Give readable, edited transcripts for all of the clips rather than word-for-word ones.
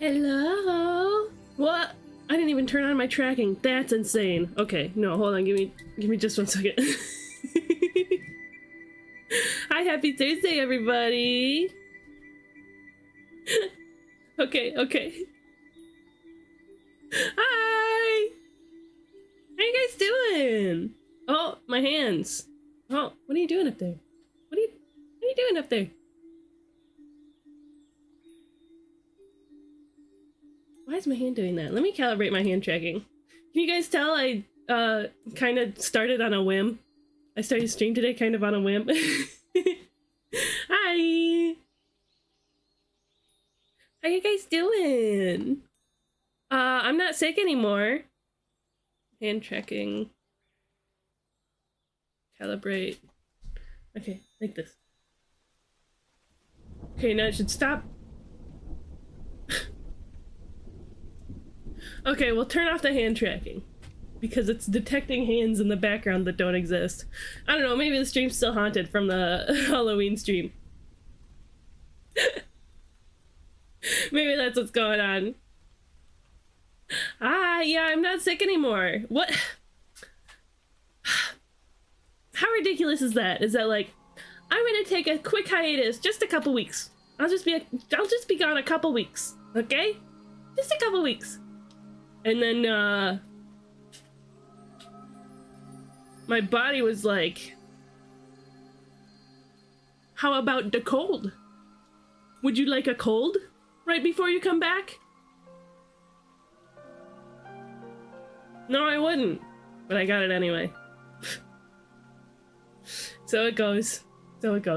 Hello? What? I didn't even turn on my tracking. That's insane. Okay, no, hold on. Give me just 1 second. Hi, happy Thursday, everybody. Okay. Hi. How you guys doing? Oh, my hands. Oh, what are you doing up there? What are you doing up there? Why is my hand doing that? Let me calibrate my hand tracking. Can you guys tell I kind of started on a whim? I started stream today kind of on a whim. Hi! How you guys doing? I'm not sick anymore. Hand tracking. Calibrate. Okay, like this. Okay, now it should stop. Okay, we'll turn off the hand tracking because it's detecting hands in the background that don't exist. I don't know, maybe the stream's still haunted from the Halloween stream. Maybe that's what's going on. Yeah, I'm not sick anymore. What? How ridiculous is that? Is that like, I'm gonna take a quick hiatus, just a couple weeks. I'll just be gone a couple weeks, okay? Just a couple weeks. And then, my body was like, how about the cold? Would you like a cold right before you come back? No, I wouldn't, but I got it anyway. So it goes. But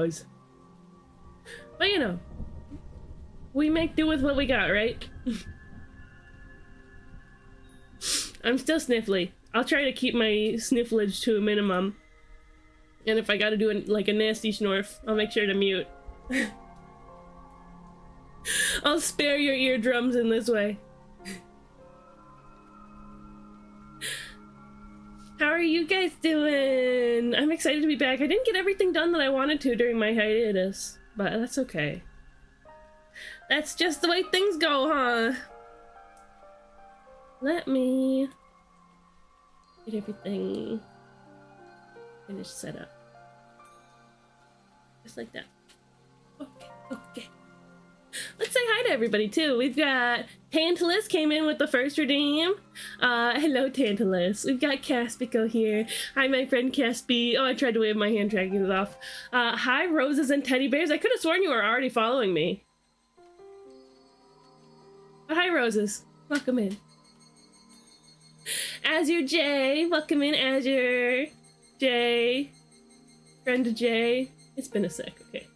you know, we make do with what we got, right? I'm still sniffly. I'll try to keep my snifflage to a minimum. And if I gotta do like a nasty snorf, I'll make sure to mute. I'll spare your eardrums in this way. How are you guys doing? I'm excited to be back. I didn't get everything done that I wanted to during my hiatus, but that's okay. That's just the way things go, huh? Let me get everything finished set up. Just like that. Okay. Let's say hi to everybody too. We've got Tantalus came in with the first redeem. Hello Tantalus. We've got Caspico here. Hi my friend Caspi. Oh, I tried to wave my hand tracking off. Hi Roses and Teddy Bears. I could have sworn you were already following me. But hi Roses. Welcome in. Azure J. Welcome in Azure. J. Friend J. It's been a sec, okay.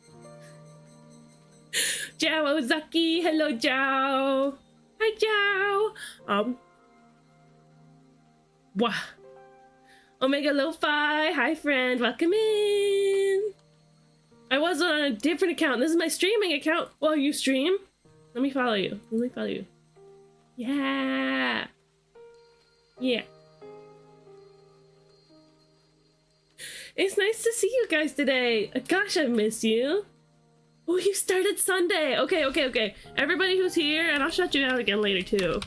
Jao Ozaki, hello Jao. Hi Jao. Wah. Omega Lo-Fi, hi friend, welcome in. I was on a different account. This is my streaming account. Well, you stream? Let me follow you. Yeah. It's nice to see you guys today. Gosh, I miss you. Oh, you started Sunday. Okay. Everybody who's here, and I'll shut you out again later too.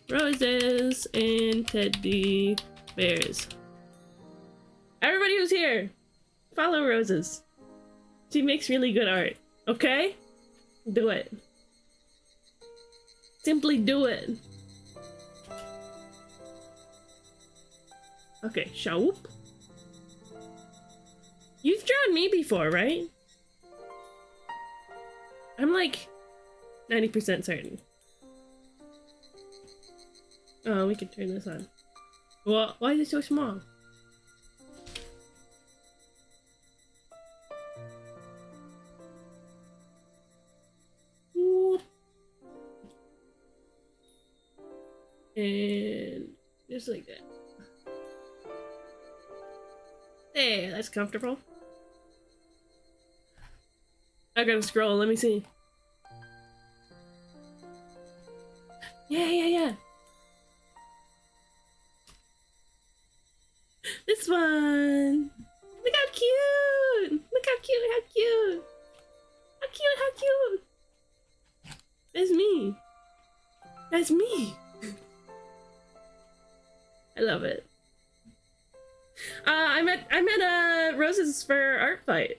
Roses and teddy bears. Everybody who's here, follow Roses. She makes really good art. Okay? Do it. Simply do it. Okay, Shawup. You've drawn me before, right? I'm like 90% certain. Oh, we can turn this on. Well, why is it so small? Whoop. And just like that. There, that's comfortable. I gotta scroll, let me see. Yeah. This one. Look how cute. How cute. That's me. That's me. I love it. I met Roses for art fight.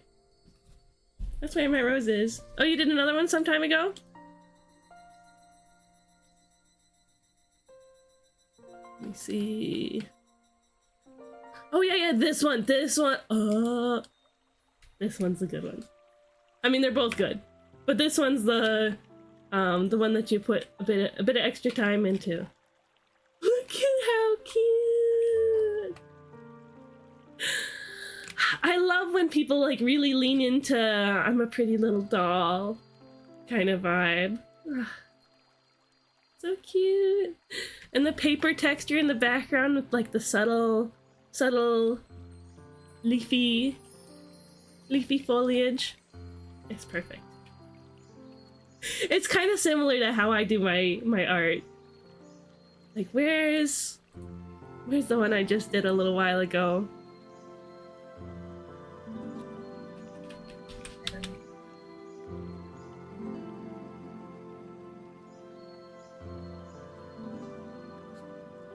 That's why I met Roses. Oh, you did another one some time ago? Let me see. Oh yeah, this one. This one. This one's a good one. I mean, they're both good, but this one's the one that you put a bit of extra time into. Look at how cute! I love when people like really lean into I'm a pretty little doll kind of vibe. So cute. And the paper texture in the background with like the subtle leafy foliage. It's perfect. It's kind of similar to how I do my art. Like where's the one I just did a little while ago?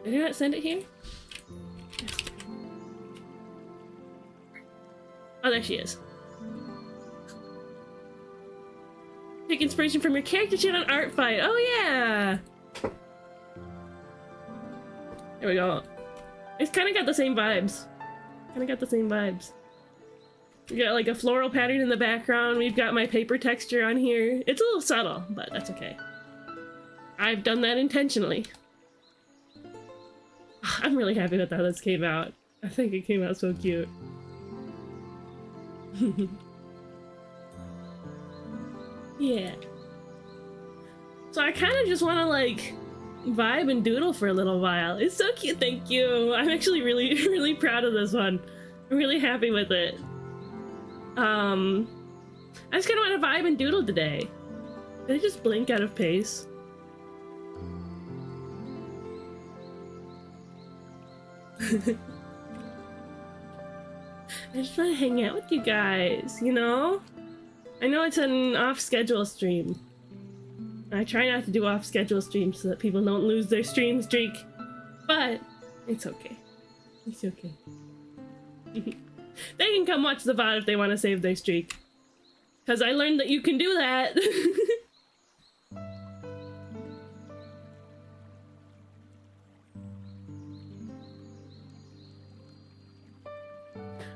Did I not send it here? Oh, there she is. Take inspiration from your character sheet on art fight. Oh yeah! There we go. It's kind of got the same vibes. We got like a floral pattern in the background. We've got my paper texture on here. It's a little subtle, but that's okay. I've done that intentionally. I'm really happy with how this came out. I think it came out so cute. Yeah. So I kind of just want to like vibe and doodle for a little while. It's so cute, thank you. I'm actually really proud of this one. I'm really happy with it. I just kind of want to vibe and doodle today. Did I just blink out of pace? I just want to hang out with you guys, you know? I know it's an off-schedule stream. I try not to do off-schedule streams so that people don't lose their stream streak, but it's okay. It's okay. They can come watch the VOD if they want to save their streak. Because I learned that you can do that.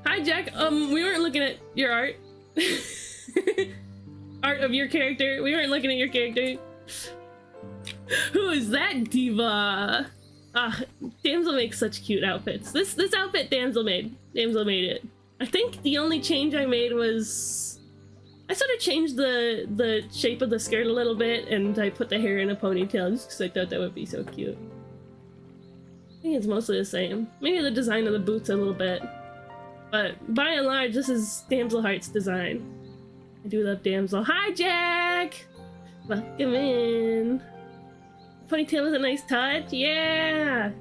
Hi, Jack. We weren't looking at your art. Art of your character. We weren't looking at your character. Who is that diva? Ah, Damsel makes such cute outfits. This outfit Damsel made. Damsel made it. I think the only change I made was I sort of changed the shape of the skirt a little bit, and I put the hair in a ponytail just because I thought that would be so cute. I think it's mostly the same. Maybe the design of the boots a little bit. But by and large, this is Damsel Heart's design. I do love Damsel. Hi, Jack! Welcome in. Ponytail was a nice touch. Yeah!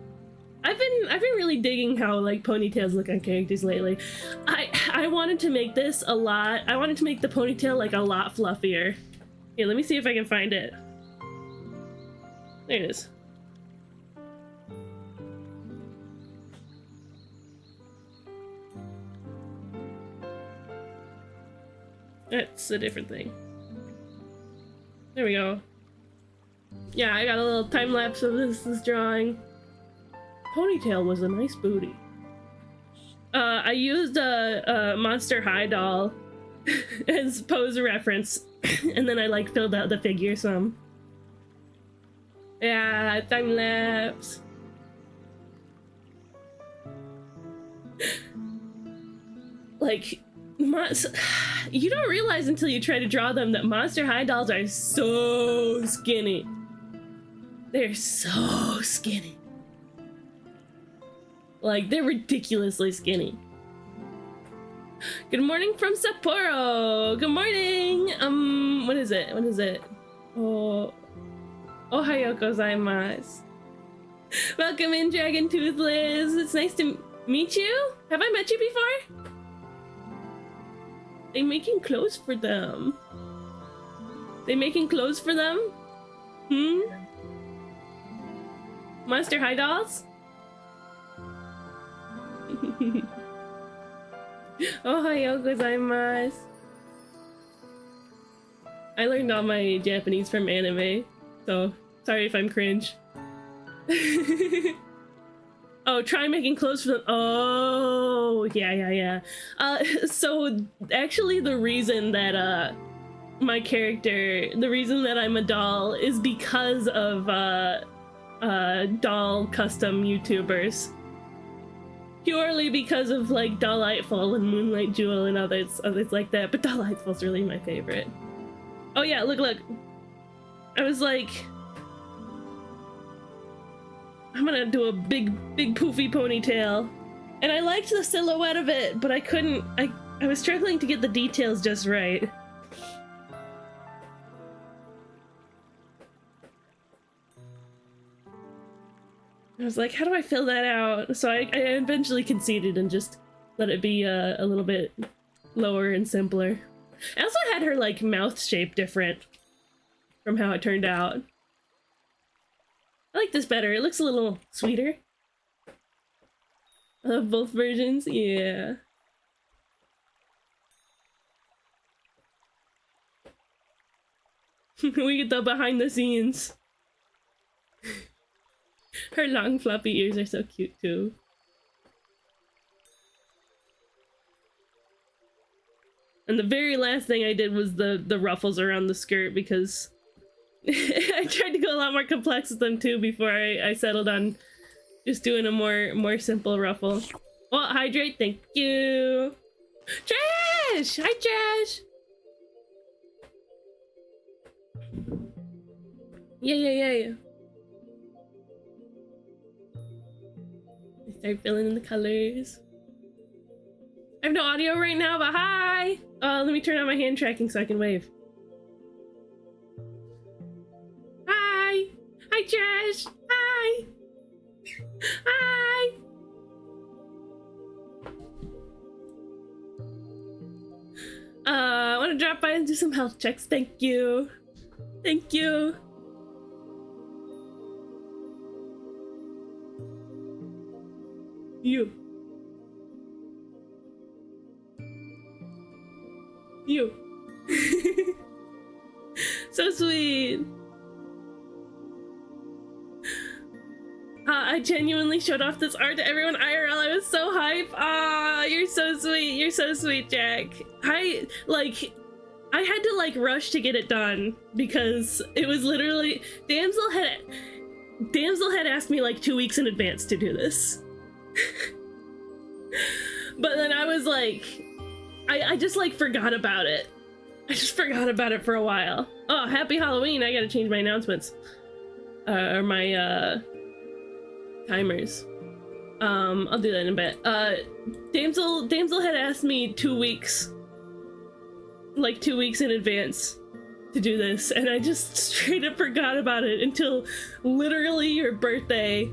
I've been really digging how like ponytails look on characters lately. I wanted to make this a lot. I wanted to make the ponytail like a lot fluffier. Here, let me see if I can find it. There it is. That's a different thing. There we go. Yeah, I got a little time lapse of this drawing. Ponytail was a nice booty. I used a Monster High doll as pose reference, and then I like filled out the figure some. Yeah, time lapse. Like, you don't realize until you try to draw them that Monster High dolls are so skinny. They're so skinny. Like, they're ridiculously skinny. Good morning from Sapporo. Good morning. What is it? What is it? Oh, Ohayo gozaimasu. Welcome in, Dragon Toothless. It's nice to meet you. Have I met you before? They making clothes for them. They making clothes for them? Hmm? Monster High dolls? Ohayo gozaimasu. I learned all my Japanese from anime, so sorry if I'm cringe. Oh, try making clothes for them. Oh, yeah. So actually the reason that my character, the reason that I'm a doll is because of doll custom YouTubers. Purely because of like Dolliteful and Moonlight Jewel and others like that, but Dolliteful's really my favorite. Oh yeah, look. I was like, I'm gonna do a big poofy ponytail. And I liked the silhouette of it, but I couldn't, I was struggling to get the details just right. I was like, how do I fill that out? So I eventually conceded and just let it be a little bit lower and simpler. I also had her like mouth shape different from how it turned out. I like this better. It looks a little sweeter. I love both versions. Yeah. We get the behind the scenes. Her long floppy ears are so cute too. And the very last thing I did was the ruffles around the skirt because I tried to go a lot more complex with them too before I settled on just doing a more simple ruffle. Oh, hydrate, thank you. Trash! Hi, Trash! Yeah. Start filling in the colors. I have no audio right now, but hi! Let me turn on my hand tracking so I can wave. Hi! Hi, Trash! Hi! Hi! I want to drop by and do some health checks. Thank you. Thank you. You. So sweet. I genuinely showed off this art to everyone IRL. I was so hype. Ah, you're so sweet. You're so sweet, Jack. I had to like rush to get it done because it was literally Damsel had asked me like 2 weeks in advance to do this. But then I was like, I just like forgot about it. I just forgot about it for a while. Oh, happy Halloween. I gotta change my announcements. Or my timers. I'll do that in a bit. Damsel had asked me 2 weeks. Like 2 weeks in advance to do this, and I just straight up forgot about it until literally your birthday.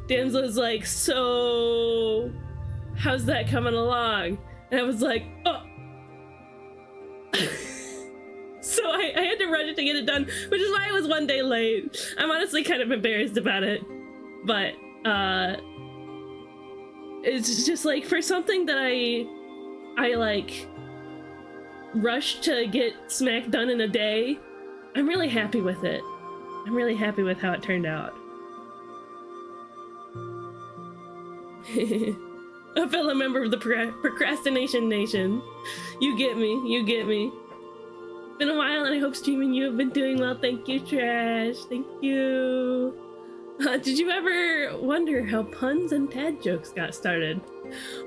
Damsel was like, so how's that coming along? And I was like, oh. So I had to run it to get it done, which is why I was 1 day late. I'm honestly kind of embarrassed about it, but it's just like for something that I like rushed to get smack done in a day. I'm really happy with it. I'm really happy with how it turned out. A fellow member of the Procrastination Nation. You get me, you get me. Been a while and I hope streaming you have been doing well. Thank you, Trash. Thank you. Did you ever wonder how puns and dad jokes got started?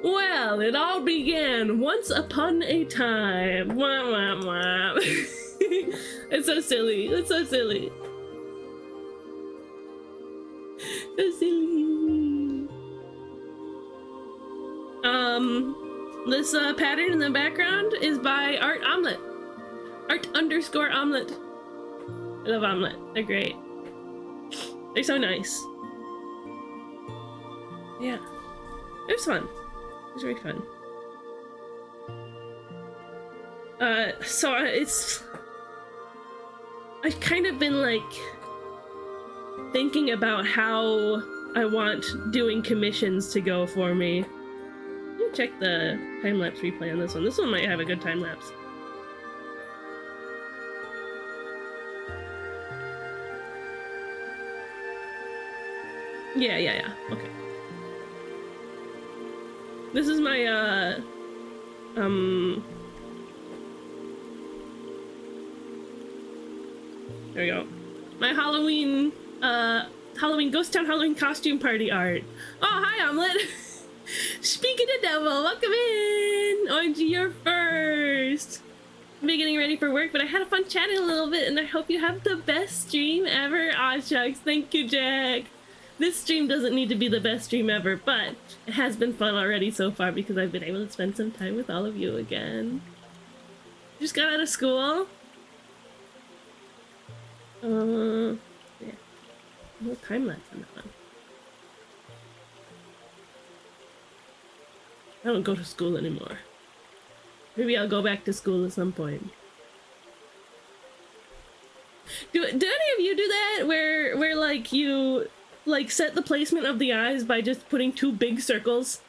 Well, it all began once upon a time. Wah, wah, wah. It's so silly. It's so silly. So silly. This pattern in the background is by Art Omelette. Art_omelet. I love Omelette. They're great. They're so nice. Yeah. It was fun. It was really fun. So I've kind of been like thinking about how I want doing commissions to go for me. Let me check the time-lapse replay on this one. This one might have a good time-lapse. Yeah. Okay. This is my, there we go. My Halloween Ghost Town Halloween costume party art. Oh, hi, Omelet! Speaking of devil, welcome in! OMG, you're first! I'm getting ready for work, but I had a fun chatting a little bit, and I hope you have the best stream ever. Aw, shucks, thank you, Jack! This stream doesn't need to be the best stream ever, but it has been fun already so far because I've been able to spend some time with all of you again. Just got out of school. Yeah. No time lapse on that one. I don't go to school anymore. Maybe I'll go back to school at some point. Do any of you do that? Where like you like set the placement of the eyes by just putting two big circles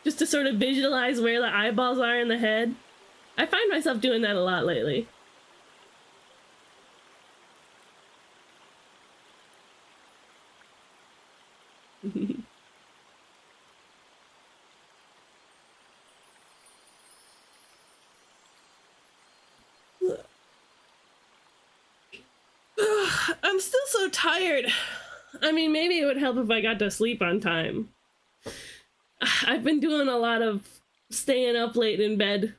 just to sort of visualize where the eyeballs are in the head? I find myself doing that a lot lately. I'm still so tired. I mean, maybe it would help if I got to sleep on time. I've been doing a lot of staying up late in bed.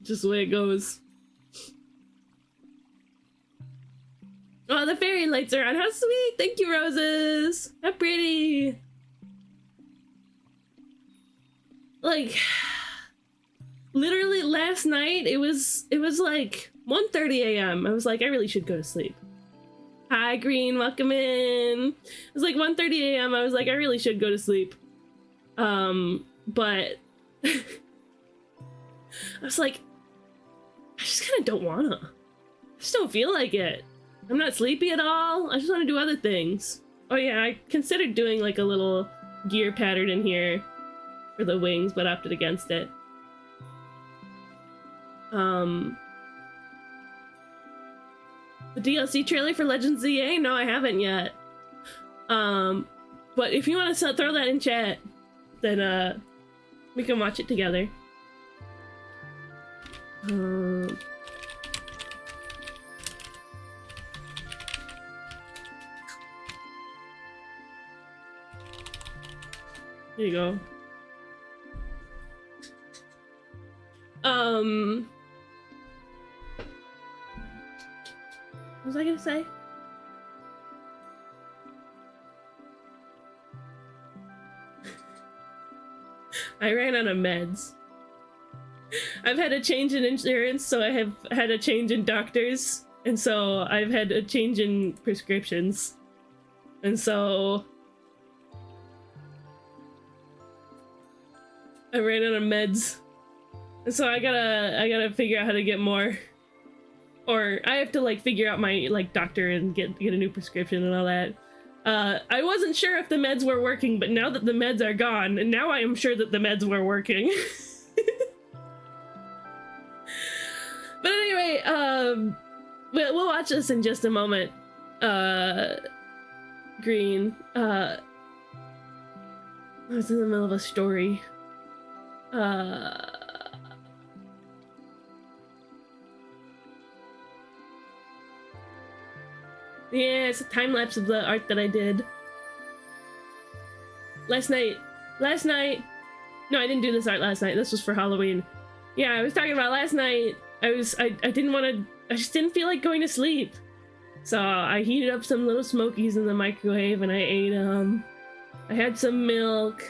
Just the way it goes. Oh, the fairy lights are on. How sweet! Thank you, Roses! How pretty! Like, literally last night, it was like 1:30 a.m. I was like, I really should go to sleep. Hi, Green, welcome in. It was like 1:30 a.m. I was like, I really should go to sleep. But I was like, I just kind of don't wanna. I just don't feel like it. I'm not sleepy at all. I just want to do other things. Oh yeah, I considered doing like a little gear pattern in here for the wings, but opted against it. The DLC trailer for Legends ZA? No, I haven't yet. But if you want to throw that in chat, then we can watch it together. There you go. What was I gonna say? I ran out of meds. I've had a change in insurance, so I have had a change in doctors, and so I've had a change in prescriptions. And so I ran out of meds. And so I gotta figure out how to get more. Or I have to like figure out my like doctor and get a new prescription and all that. I wasn't sure if the meds were working, but now that the meds are gone, and now I am sure that the meds were working. But anyway, we'll watch this in just a moment. Green. I was in the middle of a story. Yeah, it's a time lapse of the art that I did last night. No, I didn't do this art last night. This was for Halloween. Yeah, I was talking about last night. I didn't want to. I just didn't feel like going to sleep. So I heated up some little smokies in the microwave and I ate them. I had some milk.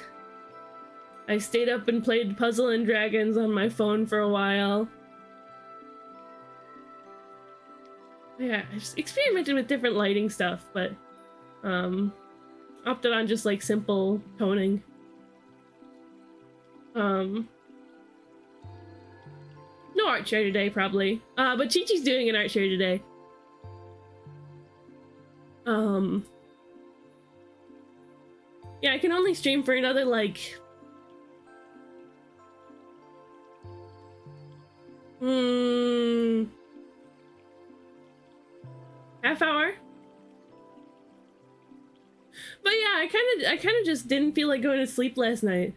I stayed up and played Puzzle and Dragons on my phone for a while. Yeah, I just experimented with different lighting stuff, but opted on just like simple toning. No art share today, probably. But Chi-Chi's doing an art share today. Yeah, I can only stream for another, like... half hour? But yeah, I kind of just didn't feel like going to sleep last night.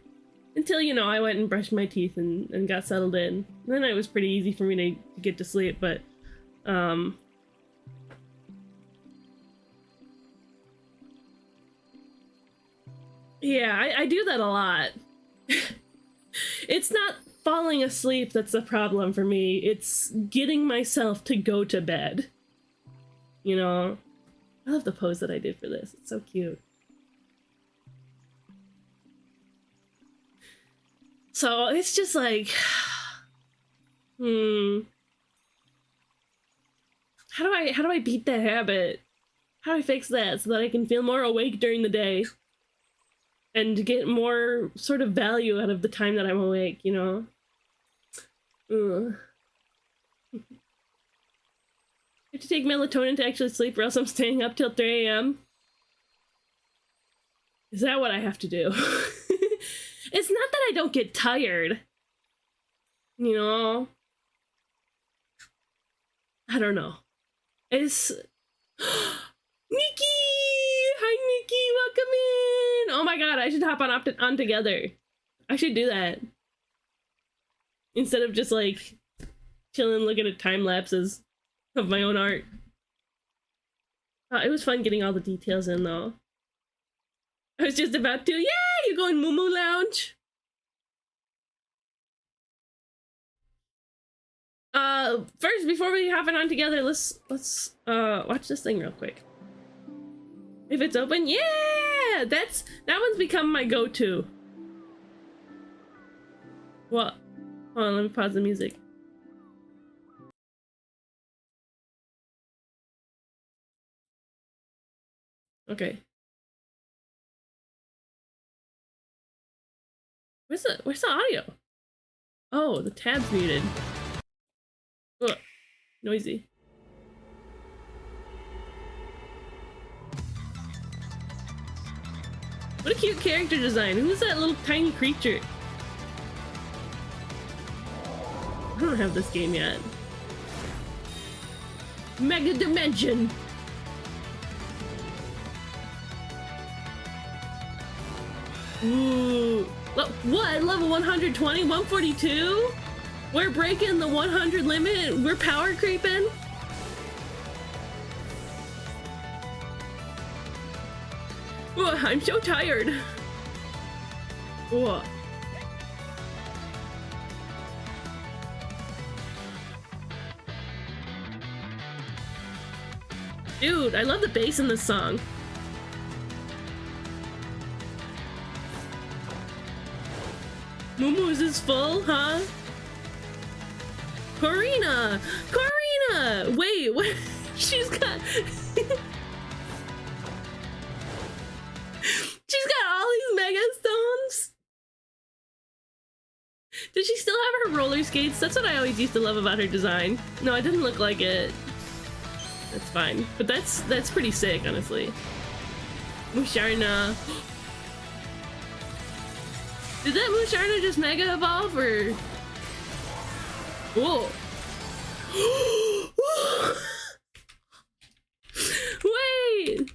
Until, you know, I went and brushed my teeth and got settled in. Then it was pretty easy for me to get to sleep, but, yeah, I do that a lot. It's not falling asleep that's the problem for me. It's getting myself to go to bed. You know? I love the pose that I did for this. It's so cute. So it's just like, how do I beat that habit? How do I fix that so that I can feel more awake during the day and get more sort of value out of the time that I'm awake, you know? I have to take melatonin to actually sleep, or else I'm staying up till 3 a.m. Is that what I have to do? It's not that I don't get tired. You know? I don't know. It's... Nikki! Hi, Nikki! Welcome in! Oh my god, I should hop on together. I should do that. Instead of just, like, chilling looking at time lapses of my own art. It was fun getting all the details in, though. I was just about to... Yeah! You going Moo Moo Lounge? First, before we hop on together, let's watch this thing real quick. If it's open, yeah! That one's become my go-to. What? Hold on, let me pause the music. Okay. Where's the audio? Oh, the tab's muted. Ugh. Noisy. What a cute character design. Who's that little tiny creature? I don't have this game yet. Mega Dimension! Ooh. What? Level 120? 142? We're breaking the 100 limit? We're power creeping? Oh, I'm so tired. Whoa. Dude, I love the bass in this song. Moomoo's is full, huh? Corina! Corina! Wait, what? She's got... She's got all these mega stones? Does she still have her roller skates? That's what I always used to love about her design. No, it didn't look like it. That's fine. But that's pretty sick, honestly. Musharna. Did that Musharna just mega evolve, or... Whoa. Wait!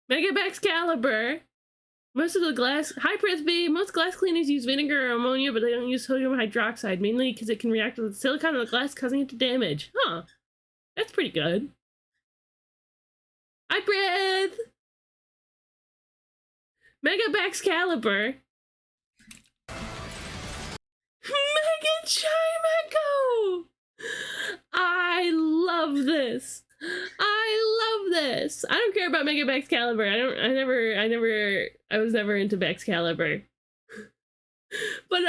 Mega Excalibur. Most of the glass... Hi, Prithvi! Most glass cleaners use vinegar or ammonia, but they don't use sodium hydroxide, mainly because it can react with the silicon in the glass, causing it to damage. Huh. That's pretty good. Hi, Prith! Mega Excalibur. Mega Chimeco! I love this. I love this. I don't care about Mega Excalibur. I was never into Excalibur. But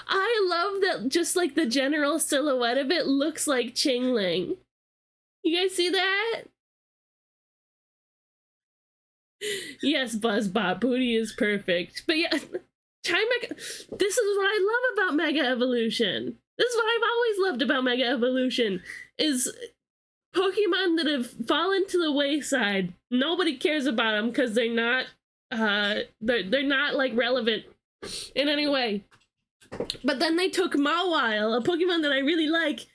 I love that just like the general silhouette of it looks like Chingling. You guys see that? Yes, Buzzbot, booty is perfect. But yeah, Chimek, this is what I love about Mega Evolution. This is what I've always loved about Mega Evolution, is Pokemon that have fallen to the wayside. Nobody cares about them because they're not, they're not like relevant in any way. But then they took Mawile, a Pokemon that I really like,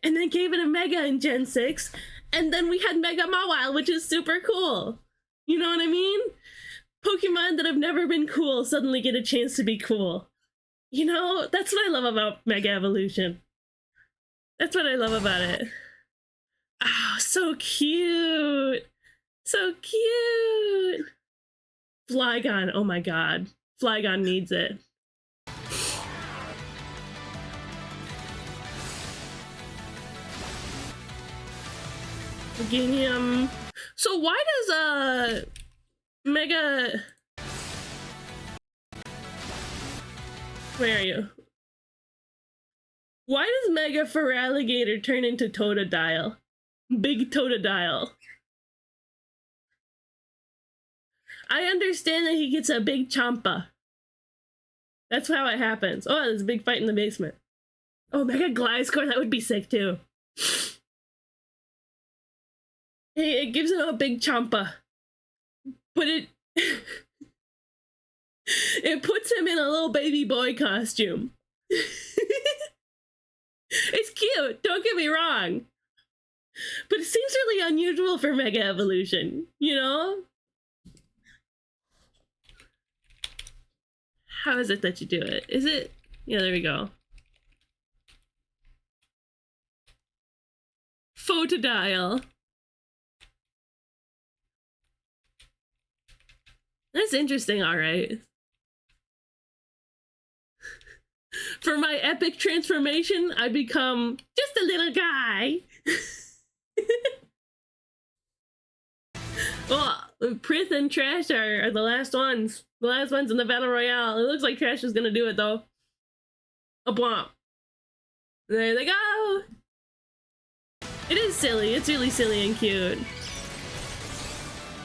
and then gave it a Mega in Gen 6, and then we had Mega Mawile, which is super cool. You know what I mean? Pokemon that have never been cool suddenly get a chance to be cool. You know, that's what I love about Mega Evolution. That's what I love about it. Oh, so cute! So cute! Flygon, oh my god. Flygon needs it. Ginium. So why does Mega... Where are you? Why does Mega Feraligatr turn into Totodile? Big Totodile. I understand that he gets a big Champa. That's how it happens. Oh, there's a big fight in the basement. Oh, Mega Gliscor, that would be sick too. It gives him a big Champa. But it... it puts him in a little baby boy costume. It's cute, don't get me wrong. But it seems really unusual for Mega Evolution, you know? How is it that you do it? Is it... Yeah, there we go. Photodial. That's interesting, alright. For my epic transformation, I become just a little guy. Well, Prith and Trash are the last ones. The last ones in the Battle Royale. It looks like Trash is gonna do it, though. A blomp. There they go! It is silly. It's really silly and cute.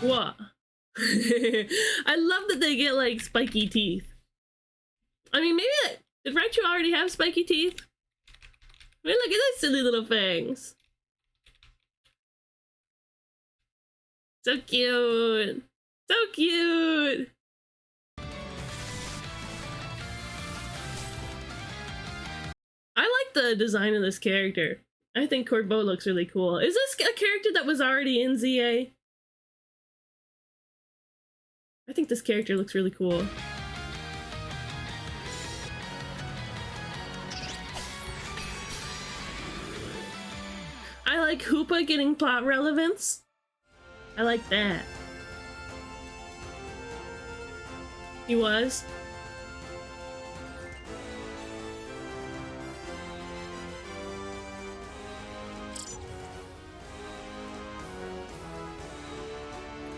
What? I love that they get, like, spiky teeth. I mean, maybe that... Did Raichu already have spiky teeth? I mean, look at those silly little fangs. So cute. So cute. I like the design of this character. I think Corbeau looks really cool. Is this a character that was already in ZA? I think this character looks really cool. I like Hoopa getting plot relevance. I like that. He was.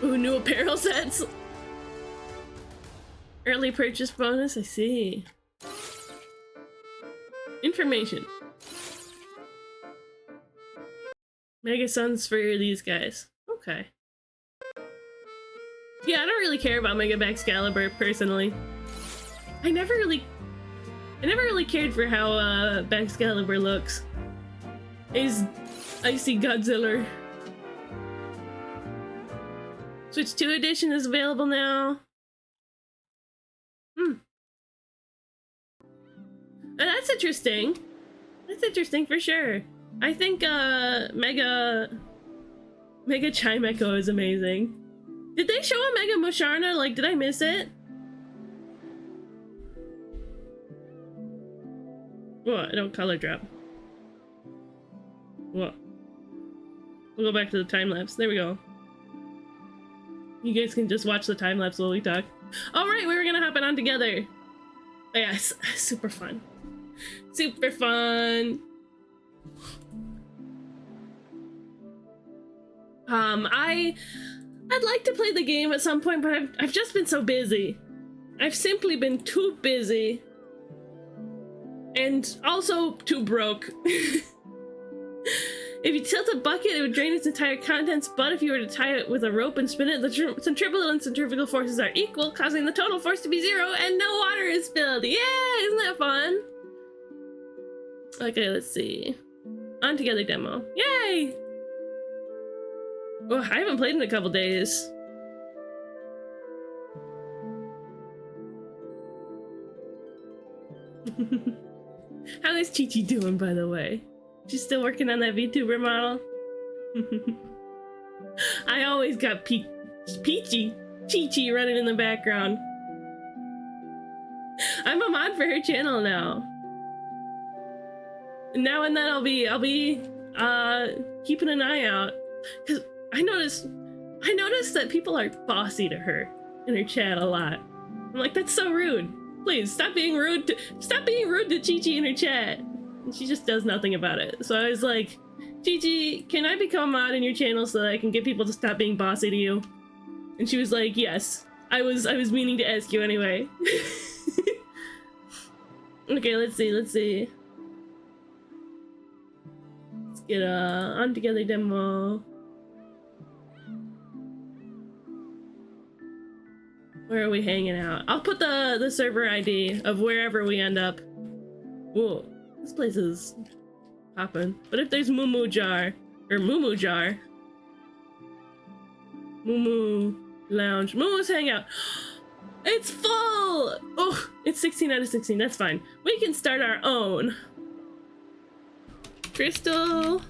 Ooh, new apparel sets. Early purchase bonus, I see. Information. Mega Suns for these guys. Okay. Yeah, I don't really care about Mega Excalibur personally. I never really cared for how Excalibur looks. He's Icy Godzilla. Switch 2 edition is available now. That's interesting. That's interesting for sure. I think Mega Chimecho is amazing. Did they show a Mega Musharna? Like, did I miss it? What? I don't color drop. What? We'll go back to the time lapse. There we go. You guys can just watch the time lapse while we talk. Alright, we were gonna hop it on together. Oh, yeah, super fun. Super fun. I'd like to play the game at some point, but I've just been so busy. I've simply been too busy. And also too broke. If you tilt a bucket, it would drain its entire contents, but if you were to tie it with a rope and spin it, the centripetal and centrifugal forces are equal, causing the total force to be 0 and no water is spilled. Yeah, isn't that fun? Okay, let's see. On together demo. Yay! Oh, I haven't played in a couple days. How is Chi-Chi doing, by the way? She's still working on that VTuber model? I always got Peachy Chi-Chi running in the background. I'm a mod for her channel now. Now and then I'll be keeping an eye out, because I noticed that people are bossy to her in her chat a lot. I'm like, that's so rude. Please stop being rude to Chi-Chi in her chat. And she just does nothing about it. So I was like, Chi-Chi, can I become a mod in your channel so that I can get people to stop being bossy to you? And she was like, yes. I was meaning to ask you anyway. Okay, let's see. Let's get on together demo. Where are we hanging out? I'll put the server ID of wherever we end up. Whoa, this place is popping. But if there's Moo Jar Moo Lounge, Moo's Hangout. It's full! Oh, it's 16 out of 16, that's fine. We can start our own. Crystal.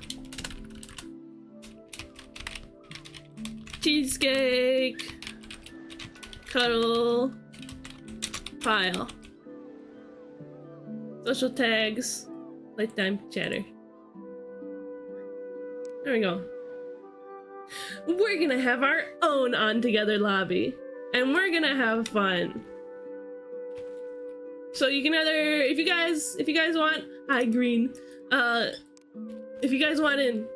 Cheesecake. Cuddle. Pile. Social tags. Lifetime chatter. There we go. We're gonna have our own on together lobby. And we're gonna have fun. So you can either, if you guys want, hi Green. If you guys want in,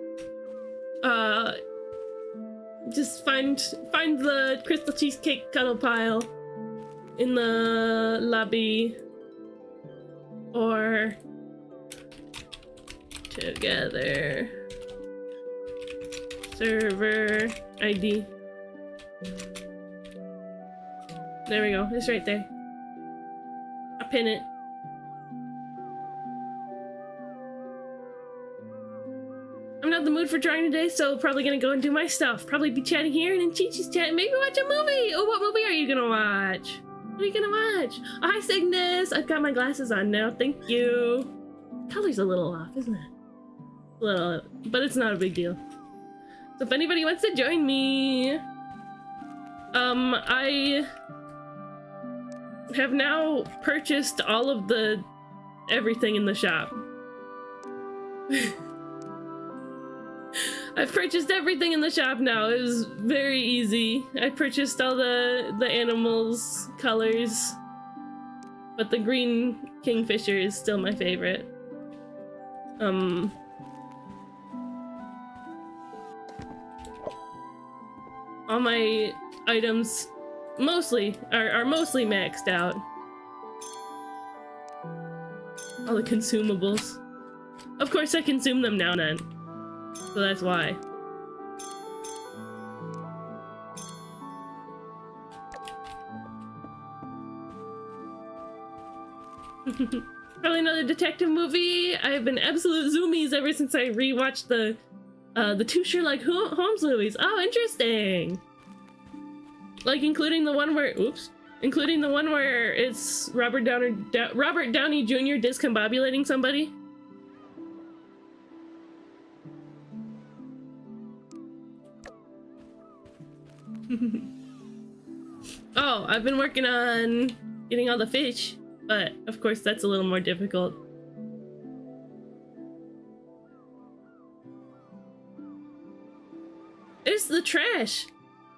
just find the crystal cheesecake cuddle pile in the lobby, or together server ID. There we go. It's right there. I'll pin it. I'm not in the mood for drawing today, so probably gonna go and do my stuff. Probably be chatting here and in Chi-Chi's chat. Maybe watch a movie. Oh, what movie are you gonna watch? What are you gonna watch? Oh, hi Cygnus. I've got my glasses on now. Thank you. Color's a little off, isn't it? A little, but it's not a big deal. So if anybody wants to join me, I have now purchased all of the everything in the shop. I've purchased everything in the shop now. It was very easy. I purchased all the animals colors, but the green kingfisher is still my favorite. All my items are mostly maxed out. All the consumables. Of course I consume them now and then. So that's why. Probably another detective movie. I've been absolute zoomies ever since I rewatched the two Sherlock Holmes movies. Oh, interesting. Like including the one where it's Robert Downey Jr. discombobulating somebody. Oh, I've been working on getting all the fish, but of course that's a little more difficult. It's the trash.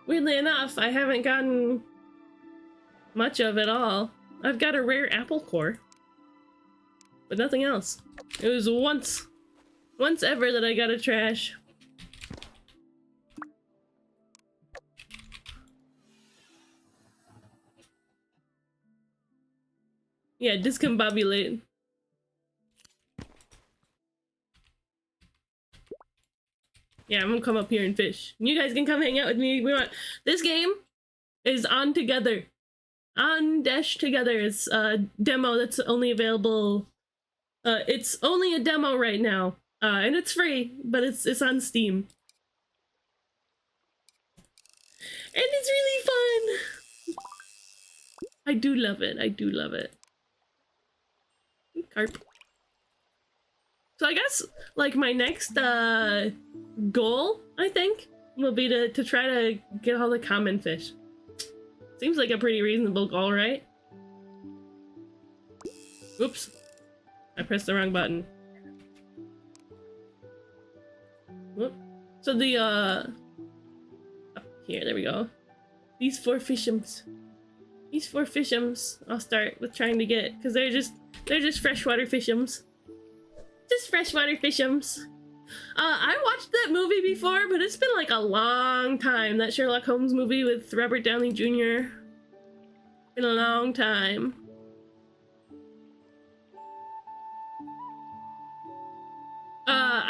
Weirdly enough, I haven't gotten much of it all. I've got a rare apple core, but nothing else. It was once ever that I got a trash. Yeah, discombobulate. Yeah, I'm gonna come up here and fish. You guys can come hang out with me. We want this game is on together. On Dash Together. It's a demo that's only available. It's only a demo right now. And it's free, but it's on Steam. And it's really fun. I do love it. I do love it. Carp. So I guess like my next goal, I think, will be to try to get all the common fish. Seems like a pretty reasonable goal, right? Oops. I pressed the wrong button. Whoop. So the up here, there we go. These 4 fishums. These 4 fishums I'll start with trying to get, because they're just freshwater fishums. Just freshwater fishums. I watched that movie before, but it's been like a long time. That Sherlock Holmes movie with Robert Downey Jr. Been a long time.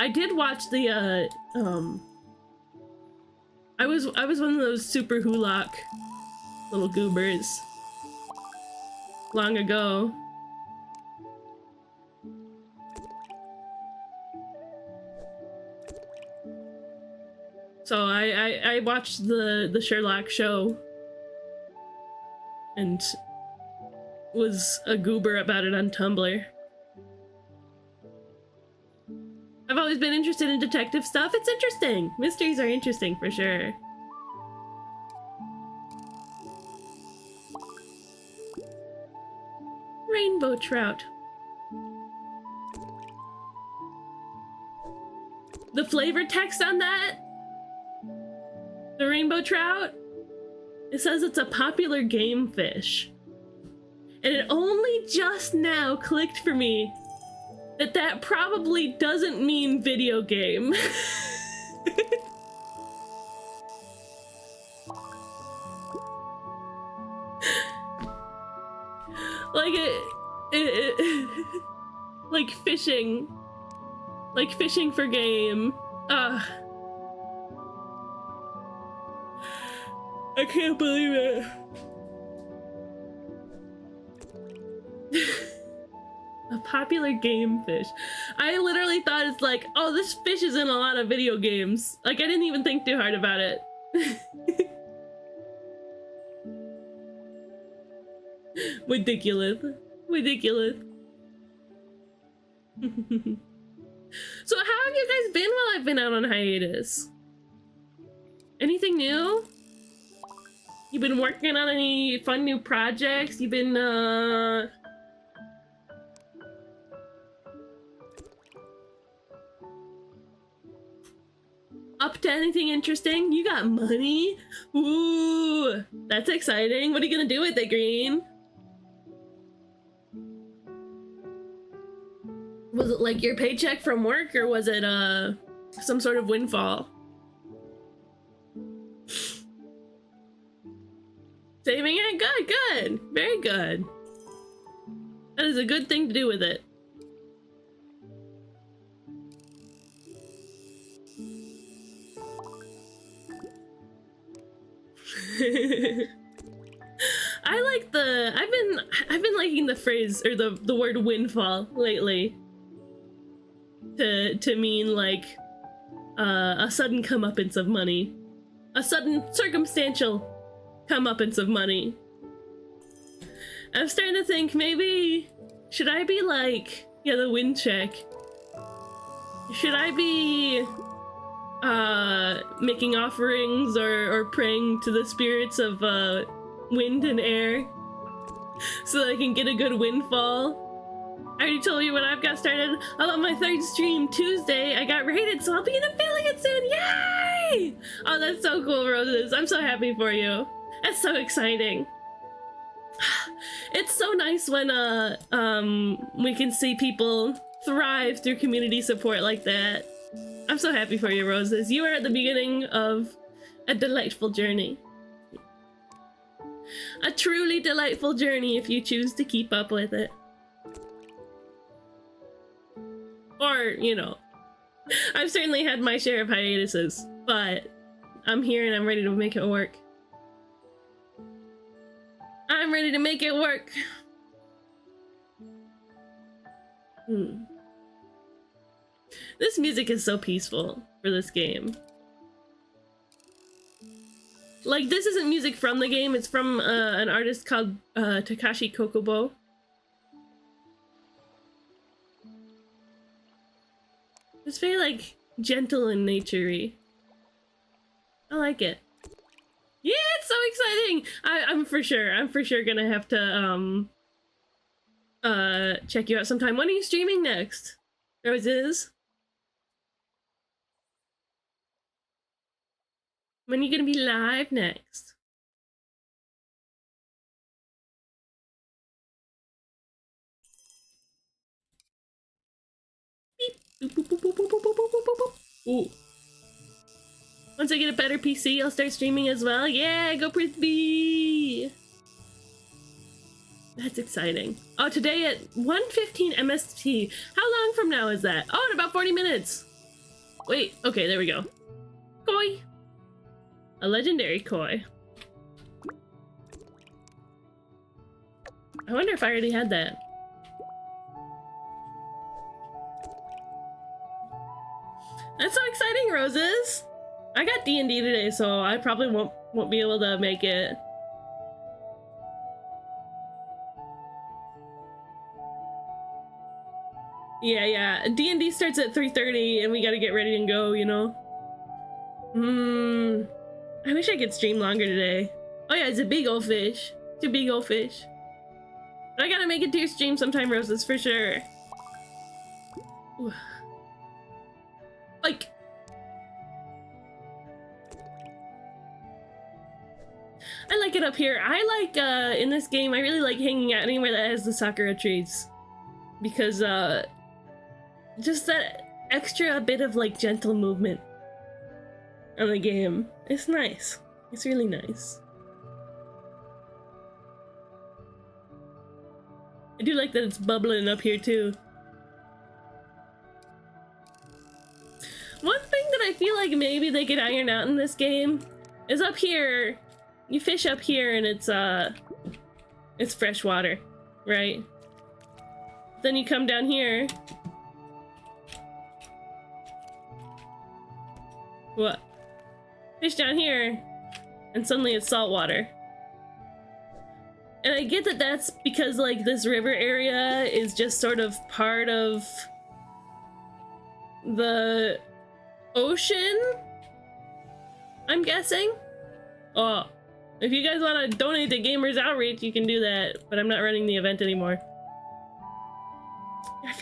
I did watch the I was one of those super Hulock little goobers long ago. So I watched the Sherlock show and was a goober about it on Tumblr. I've always been interested in detective stuff. It's interesting. Mysteries are interesting for sure. Rainbow trout. The flavor text on that? The rainbow trout? It says it's a popular game fish. And it only just now clicked for me that probably doesn't mean video game. Like it like fishing for game. I can't believe it. A popular game fish. I literally thought it's like, oh, this fish is in a lot of video games. Like, I didn't even think too hard about it. Ridiculous. Ridiculous. So how have you guys been while I've been out on hiatus? Anything new? You've been working on any fun new projects? You've been, up to anything interesting? You got money? Ooh, that's exciting. What are you gonna do with it, Green? Was it like your paycheck from work, or was it some sort of windfall? Saving it? Good, good. Very good. That is a good thing to do with it. I like the I've been liking the phrase or the word windfall lately to mean like a sudden comeuppance of money, a sudden circumstantial comeuppance of money. I'm starting to think maybe should I be like, yeah, the wind check, should I be making offerings or praying to the spirits of wind and air so that I can get a good windfall? I already told you when I've got started. I'm on my 3rd stream Tuesday. I got rated, so I'll be an affiliate soon. Yay! Oh, that's so cool, Roses. I'm so happy for you. That's so exciting. It's so nice when we can see people thrive through community support like that. I'm so happy for you, Roses. You are at the beginning of a delightful journey. A truly delightful journey if you choose to keep up with it. Or, you know, I've certainly had my share of hiatuses, but I'm here and I'm ready to make it work. I'm ready to make it work. This music is so peaceful for this game. Like, this isn't music from the game, it's from an artist called Takashi Kokobo. It's very, like, gentle and nature-y. I like it. Yeah, it's so exciting! I'm for sure gonna have to, check you out sometime. When are you streaming next? Roses? When are you gonna be live next? Beep. Boop, boop, boop, boop, boop, boop, boop, boop, boop, boop. Ooh. Once I get a better PC, I'll start streaming as well. Yeah, go Prithvi! That's exciting. Oh, today at 1:15 MST. How long from now is that? Oh, in about 40 minutes. Wait, okay, there we go. Koi. A legendary koi. I wonder if I already had that. That's so exciting, Roses! I got D&D today, so I probably won't be able to make it. Yeah. D&D starts at 3:30 and we gotta get ready and go, you know? I wish I could stream longer today. Oh yeah, it's a big old fish. It's a big old fish. But I gotta make it to your stream sometime, Roses, for sure. Ooh. Like, I like it up here. I like, in this game, I really like hanging out anywhere that has the sakura trees. Because, just that extra bit of, like, gentle movement on the game. It's nice. It's really nice. I do like that it's bubbling up here, too. One thing that I feel like maybe they could iron out in this game is up here, you fish up here and it's fresh water, right? Then you come down here. What? Fish down here, and suddenly it's salt water. And I get that that's because, like, this river area is just sort of part of the ocean, I'm guessing. Oh, if you guys want to donate to Gamers Outreach, you can do that, but I'm not running the event anymore. I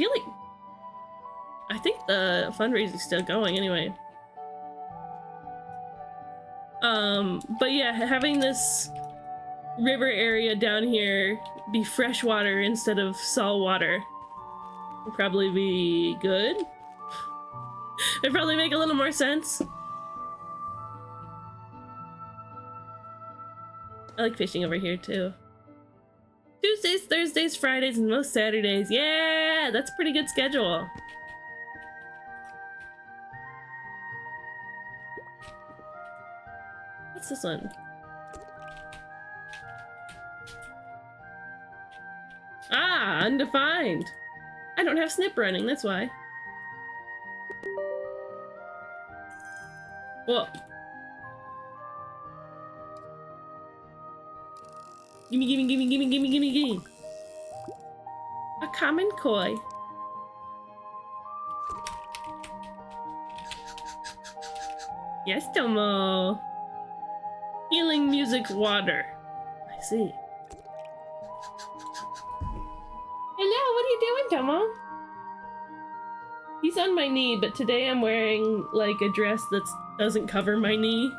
think the fundraising's still going anyway. But yeah, having this river area down here be fresh water instead of salt water would probably be good. It'd probably make a little more sense. I like fishing over here too. Tuesdays, Thursdays, Fridays, and most Saturdays. Yeah, that's a pretty good schedule. What's this one? Ah, undefined. I don't have snip running, that's why. Whoa. Gimme. A common koi. Yes, Tomo. Healing music water. I see. Hello, what are you doing, Tomo? He's on my knee, but today I'm wearing like a dress that doesn't cover my knee.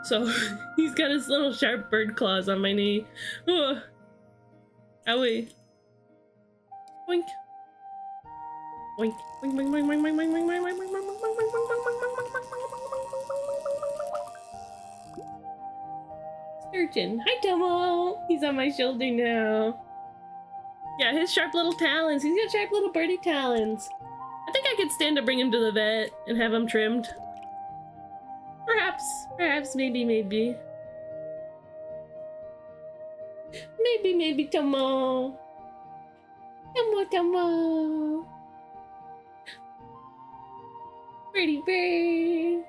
So he's got his little sharp bird claws on my knee. Ugh. Owie. Boink. Boink. Boink, boink, boink, boink, boink, boink, boink, boink, boink, boink, boink, boink. Sturgeon. Hi, Tomo. He's on my shoulder now. Yeah, his sharp little talons. He's got sharp little birdie talons. I think I I could stand to bring him to the vet and have him trimmed. Perhaps, maybe. Maybe, Tomo. Tomo. Pretty bird.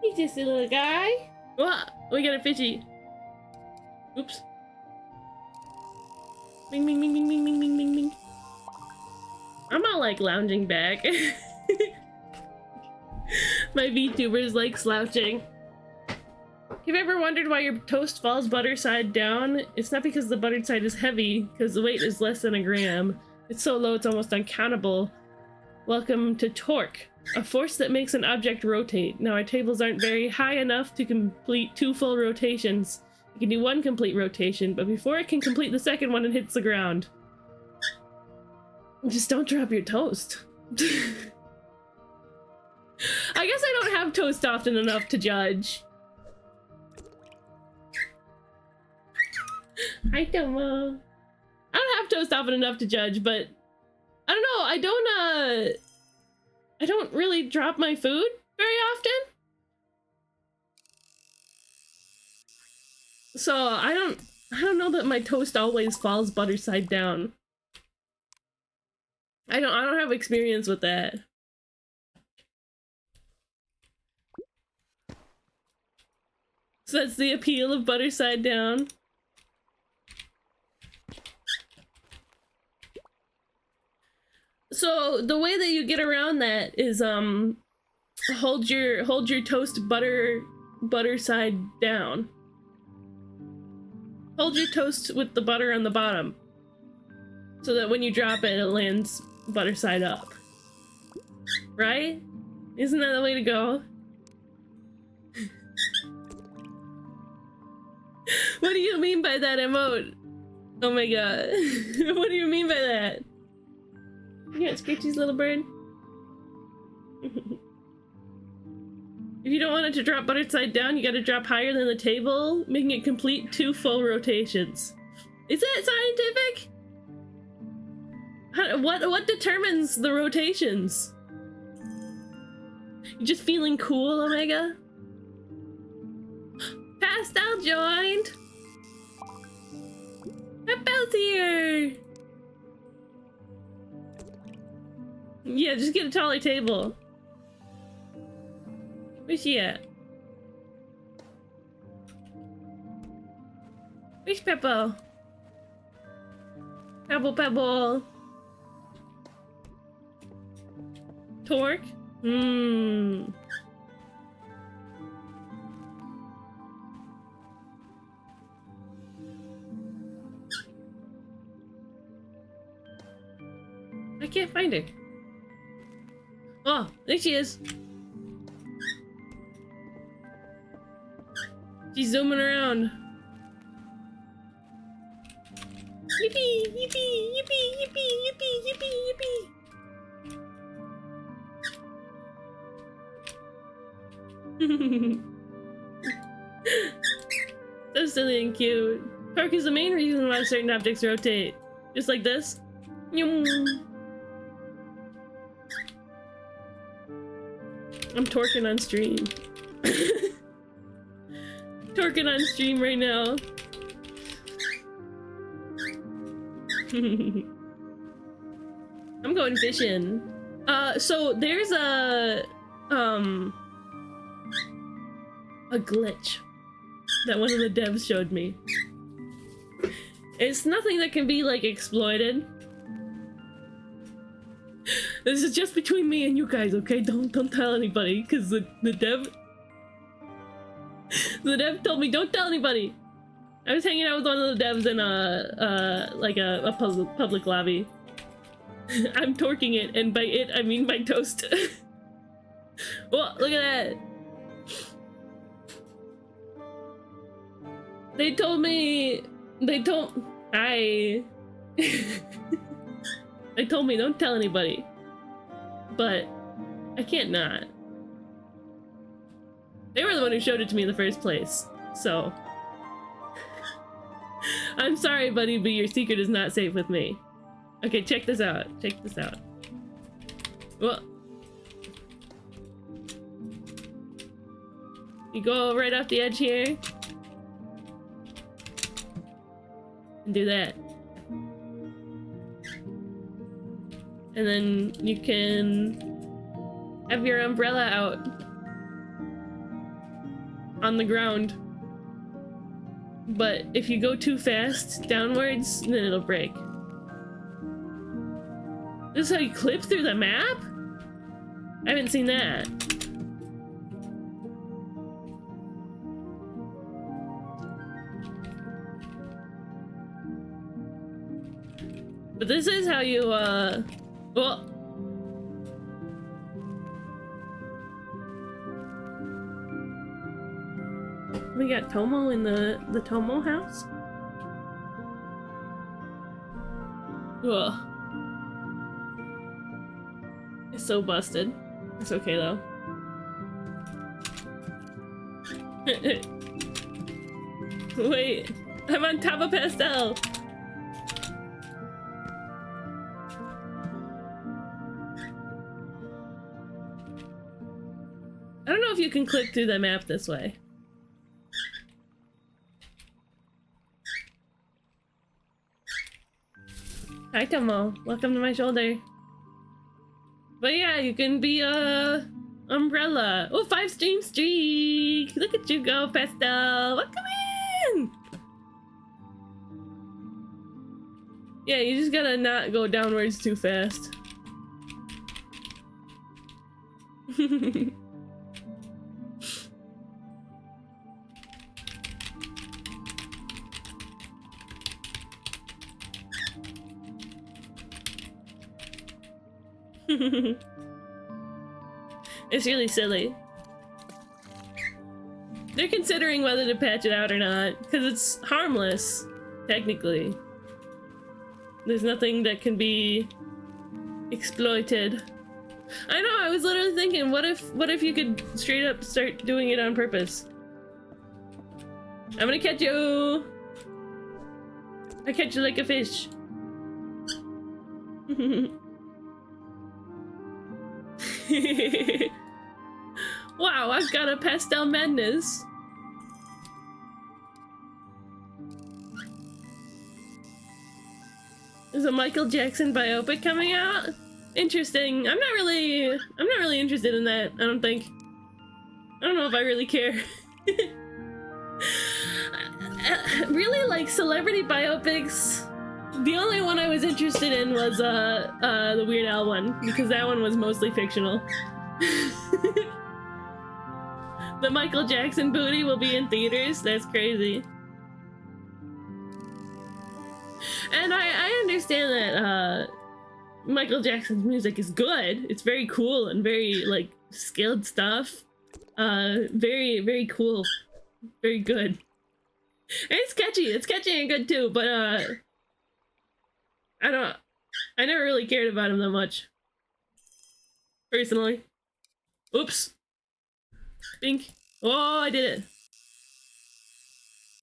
He's just a little guy. What? We got a fishy. Oops. Bing, bing, bing, bing, bing, bing, bing, bing, bing. I'm all like lounging back. My VTuber's like slouching. Have you ever wondered why your toast falls butter side down? It's not because the buttered side is heavy, because the weight is less than a gram. It's so low it's almost uncountable. Welcome to torque, a force that makes an object rotate. Now our tables aren't very high enough to complete 2 full rotations. It can do 1 complete rotation, but before it can complete the second one, it hits the ground. Just don't drop your toast. I guess I don't have toast often enough to judge. Hi, Tomo. I don't have toast often enough to judge, but I don't know. I don't really drop my food very often. So I don't know that my toast always falls butter side down. I don't have experience with that. So that's the appeal of butter side down. So the way that you get around that is hold your toast butter side down. Hold your toast with the butter on the bottom, so that when you drop it, it lands butter side up. Right? Isn't that the way to go? What do you mean by that emote? Oh my god. What do you mean by that? You got Scritchy's little bird? If you don't want it to drop butter side down, you gotta drop higher than the table, making it complete 2 full rotations. Is that scientific? What determines the rotations? You just feeling cool, Omega? Pastel joined! Pepel's here! Yeah, just get a taller table. Where's she at? Where's Pebble? Pebble. Torque? I can't find her. Oh, there she is. She's zooming around. Yippee, yippee, yippee, yippee, yippee, yippee, yippee. So silly and cute. Torque is the main reason why certain objects rotate. Just like this. I'm torquing on stream. Torquing on stream right now. I'm going fishing. So there's a glitch that one of the devs showed me. It's nothing that can be like exploited. This is just between me and you guys, okay? Don't tell anybody, because the dev told me don't tell anybody. I was hanging out with one of the devs in a public lobby. I'm torquing it, and by it I mean my toast. Well, look at that. They told me they told me don't tell anybody. But I can't not. They were the one who showed it to me in the first place, so I'm sorry, buddy, but your secret is not safe with me. Okay, check this out. Check this out. Well, you go right off the edge here. And do that. And then you can have your umbrella out on the ground. But if you go too fast downwards, then it'll break. This is how you clip through the map? I haven't seen that. But this is how you, well. We got Tomo in the Tomo house? Ugh. It's so busted. It's okay though. Wait, I'm on top of Pastel. I don't know if you can click through the map this way. Hi Tomo, welcome to my shoulder. But yeah, you can be a umbrella. Oh, 5 stream streak! Look at you go, Pastel! Welcome in! Yeah, you just gotta not go downwards too fast. It's really silly. They're considering whether to patch it out or not, because it's harmless, technically. There's nothing that can be exploited. I know, I was literally thinking, what if you could straight up start doing it on purpose? I'm gonna catch you! I catch you like a fish. Wow, I've got a pastel madness. There's a Michael Jackson biopic coming out? Interesting. I'm not really interested in that, I don't think. I don't know if I really care. Really, like, celebrity biopics, the only one I was interested in was the Weird Al one, because that one was mostly fictional. The Michael Jackson booty will be in theaters? That's crazy. And I understand that Michael Jackson's music is good. It's very cool and very, like, skilled stuff. Very, very cool. Very good. And it's catchy and good too, but I never really cared about him that much. Personally. Oops. Bink. Oh, I did it.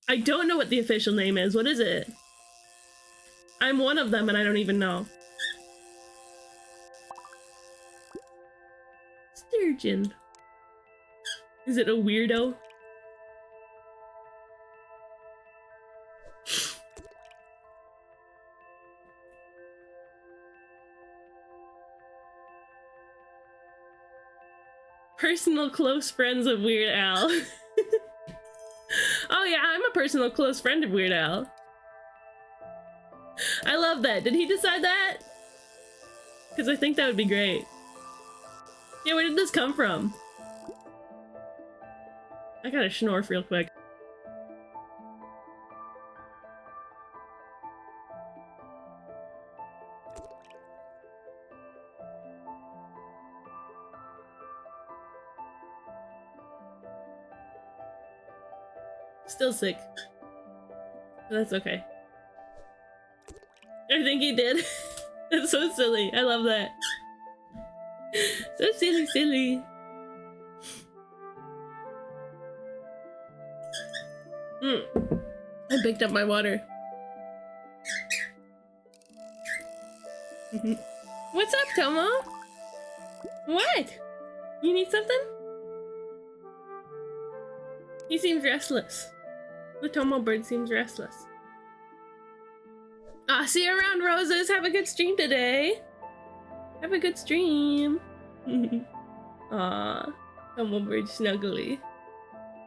I don't know what the official name is. What is it? I'm one of them and I don't even know. Sturgeon. Is it a weirdo? Personal close friends of Weird Al. Oh yeah, I'm a personal close friend of Weird Al. I love that. Did he decide that? Because I think that would be great. Yeah, where did this come from? I gotta schnorf real quick. Still sick. That's okay. I think he did. That's so silly. I love that. So silly. I picked up my water. What's up, Tomo? What? You need something? He seems restless. The Tomo bird seems restless. See you around, Roses. Have a good stream today. Have a good stream. Aw, Tomo bird snuggly.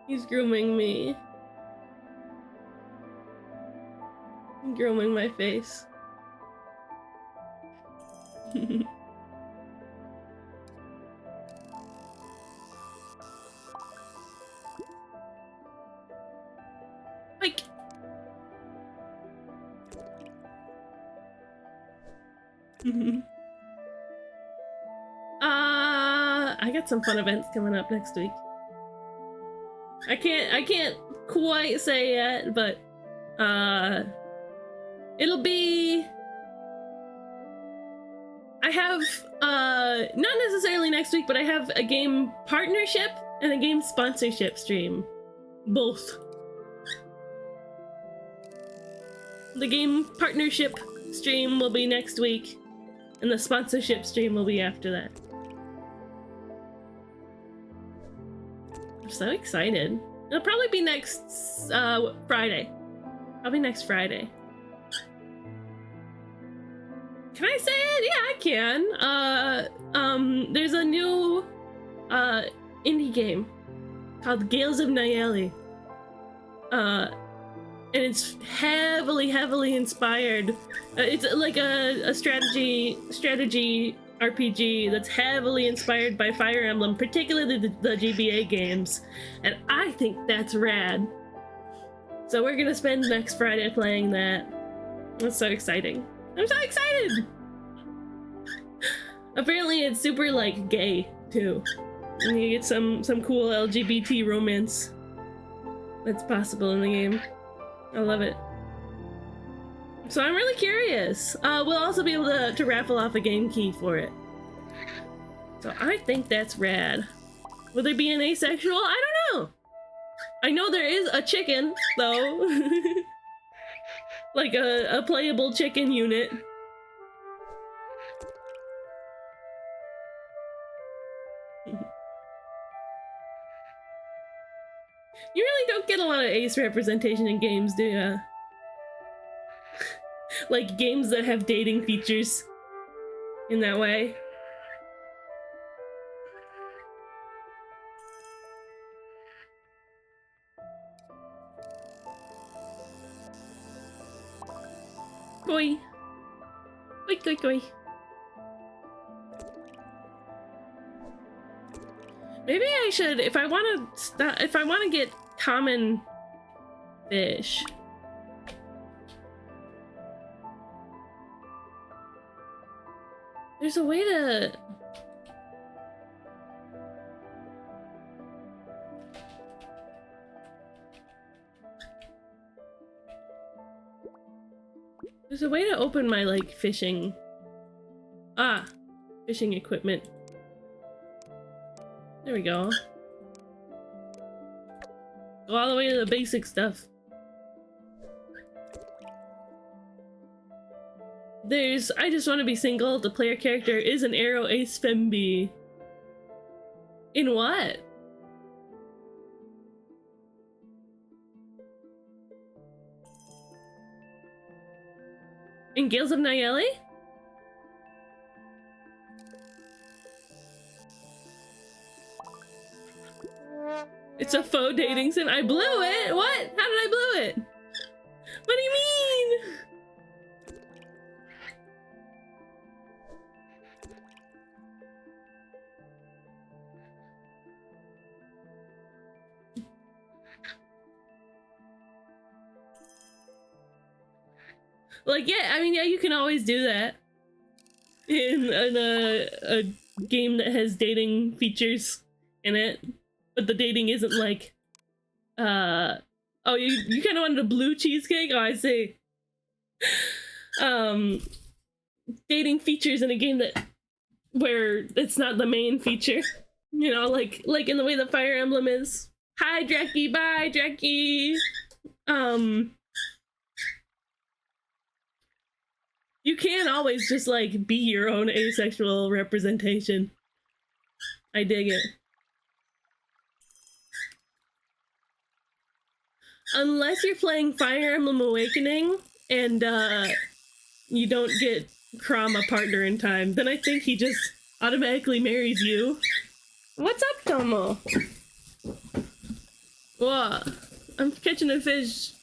He's grooming me. Grooming my face. Like. I got some fun events coming up next week. I can't quite say yet, but it'll be. I have not necessarily next week, but I have a game partnership and a game sponsorship stream. Both. The game partnership stream will be next week, and the sponsorship stream will be after that. I'm so excited. It'll probably be next Friday. Probably next Friday. Can I say it? Yeah, I can. There's a new indie game called Gales of Nayeli. And it's heavily inspired. It's like a strategy RPG that's heavily inspired by Fire Emblem, particularly the GBA games, and I think that's rad. So we're gonna spend next Friday playing that. That's so exciting. I'm so excited! Apparently it's super, like, gay, too. And you get some cool LGBT romance that's possible in the game. I love it. So I'm really curious. We'll also be able to raffle off a game key for it. So I think that's rad. Will there be an asexual? I don't know. I know there is a chicken, though. Like a playable chicken unit. You really don't get a lot of ace representation in games, do ya? Like games that have dating features in that way. Koi. Koi koi koi. Maybe I should, if I want to get common fish. There's a way to... There's a way to open my, like, fishing... fishing equipment. There we go. Go all the way to the basic stuff. There's I Just Want to Be Single. The player character is an arrow ace fembi. In what? In Gales of Nayeli? It's a faux dating sim. I blew it? What? How did I blow it? What do you mean? Like, yeah, I mean, yeah, you can always do that in a game that has dating features in it, but the dating isn't like, oh, you kind of wanted a blue cheesecake? Oh, I see. Dating features in a game where it's not the main feature, you know, like in the way that Fire Emblem is. Hi, Dreki, bye, Dreki. You can't always just, like, be your own asexual representation. I dig it. Unless you're playing Fire Emblem Awakening and you don't get Chrom a partner in time, then I think he just automatically marries you. What's up, Tomo? Whoa, I'm catching a fish.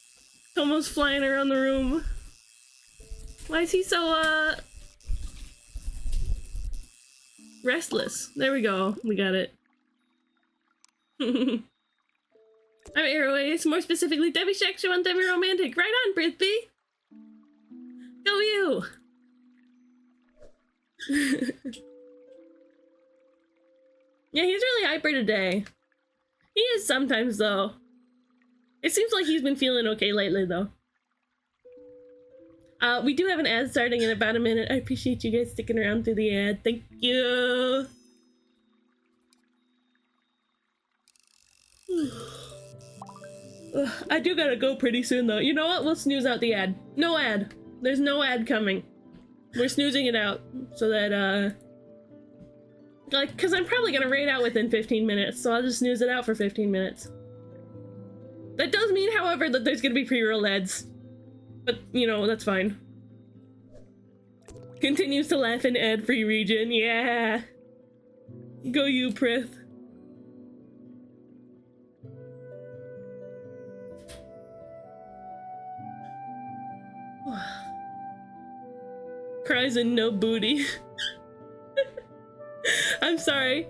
Tomo's flying around the room. Why is he so restless? There we go. We got it. I'm Airways, more specifically Debbie Sexual and Debbie Romantic. Right on, Prithvi! Go you! Yeah, he's really hyper today. He is sometimes, though. It seems like he's been feeling okay lately, though. We do have an ad starting in about a minute. I appreciate you guys sticking around through the ad. Thank you! I do gotta go pretty soon, though. You know what? We'll snooze out the ad. No ad. There's no ad coming. We're snoozing it out so that, like, because I'm probably gonna raid out within 15 minutes, so I'll just snooze it out for 15 minutes. That does mean, however, that there's gonna be pre-roll ads. But, you know, that's fine. Continues to laugh in ad-free region. Yeah! Go you, Prith. Cries and no booty. I'm sorry.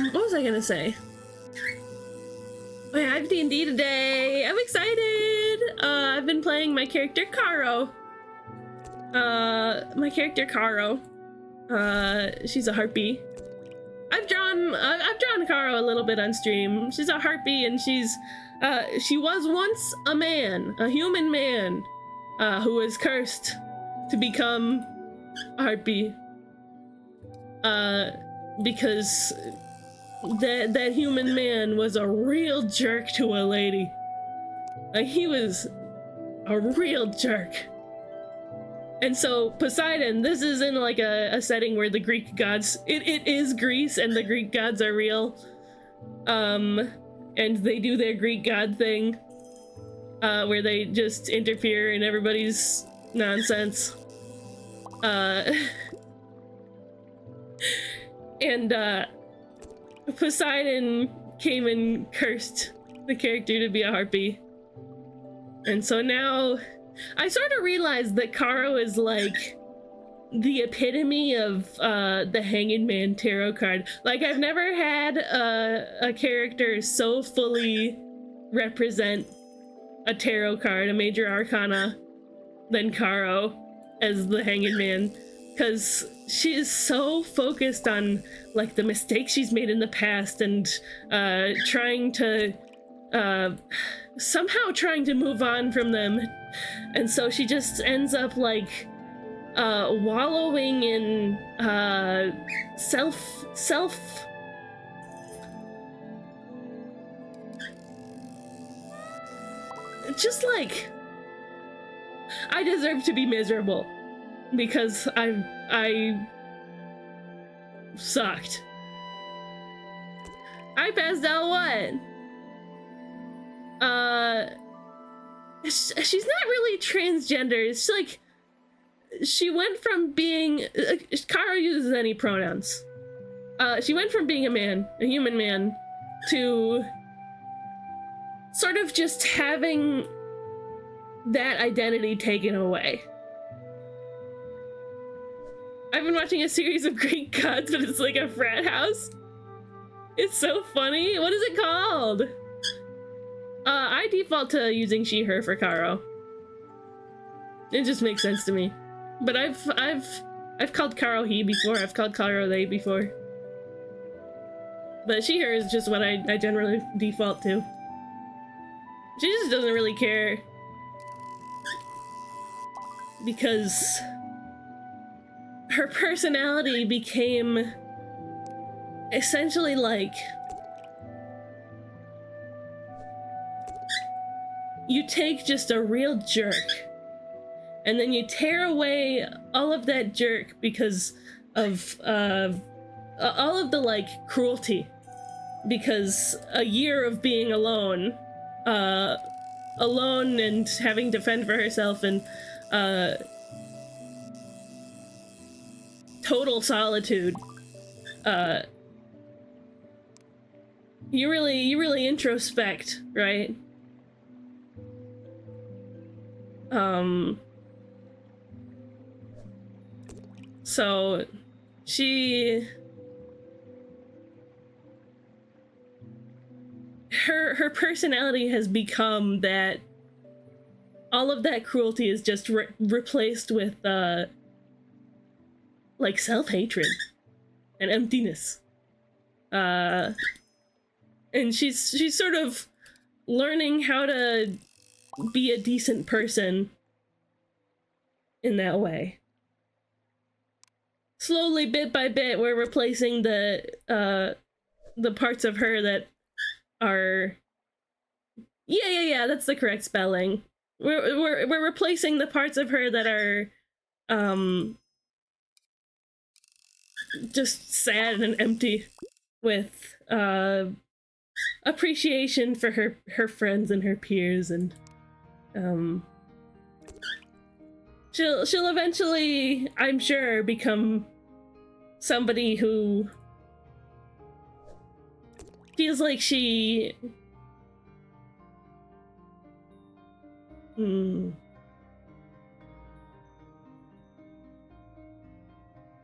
What was I gonna say? Oh yeah, I have D&D today. I'm excited. I've been playing my character Caro. She's a harpy. I've drawn Caro a little bit on stream. She's a harpy, and she was once a man, a human man, who was cursed to become a harpy. Because that human man was a real jerk to a lady. He was a real jerk. And so Poseidon, this is in like a setting where the Greek gods, it is Greece and the Greek gods are real. And they do their Greek god thing, where they just interfere in everybody's nonsense. And Poseidon came and cursed the character to be a harpy. And so now I sort of realized that Caro is like the epitome of the Hanged Man tarot card. Like, I've never had a character so fully represent a tarot card, a major arcana, than Caro as the Hanged Man. Because she is so focused on, like, the mistakes she's made in the past and trying to move on from them. And so she just ends up, like, wallowing in self just like, I deserve to be miserable because I sucked. I passed out what? She's not really transgender. It's like she went from being Caro uses any pronouns. She went from being a man, a human man, to sort of just having that identity taken away. I've been watching a series of Greek gods, but it's like a frat house. It's so funny. What is it called? I default to using she, her for Caro. It just makes sense to me. But I've called Caro he before. I've called Caro they before. But she, her is just what I generally default to. She just doesn't really care. Because her personality became essentially like, you take just a real jerk and then you tear away all of that jerk because of all of the like cruelty, because a year of being alone and having to fend for herself, and total solitude. You really introspect, right? So her personality has become that all of that cruelty is just replaced with like self-hatred and emptiness. And she's sort of learning how to be a decent person in that way. Slowly, bit by bit, we're replacing the parts of her that are yeah, that's the correct spelling. We're replacing the parts of her that are just sad and empty with appreciation for her friends and her peers, and she'll eventually, I'm sure, become somebody who feels like she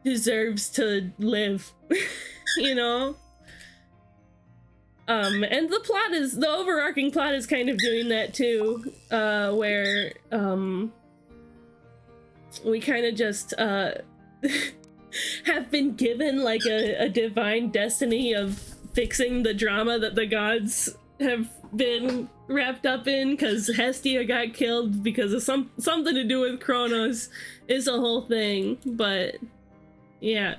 deserves to live, you know? And the overarching plot is kind of doing that too, where, we kind of just, have been given, like, a divine destiny of fixing the drama that the gods have been wrapped up in, because Hestia got killed because of something to do with Kronos is a whole thing. But yeah,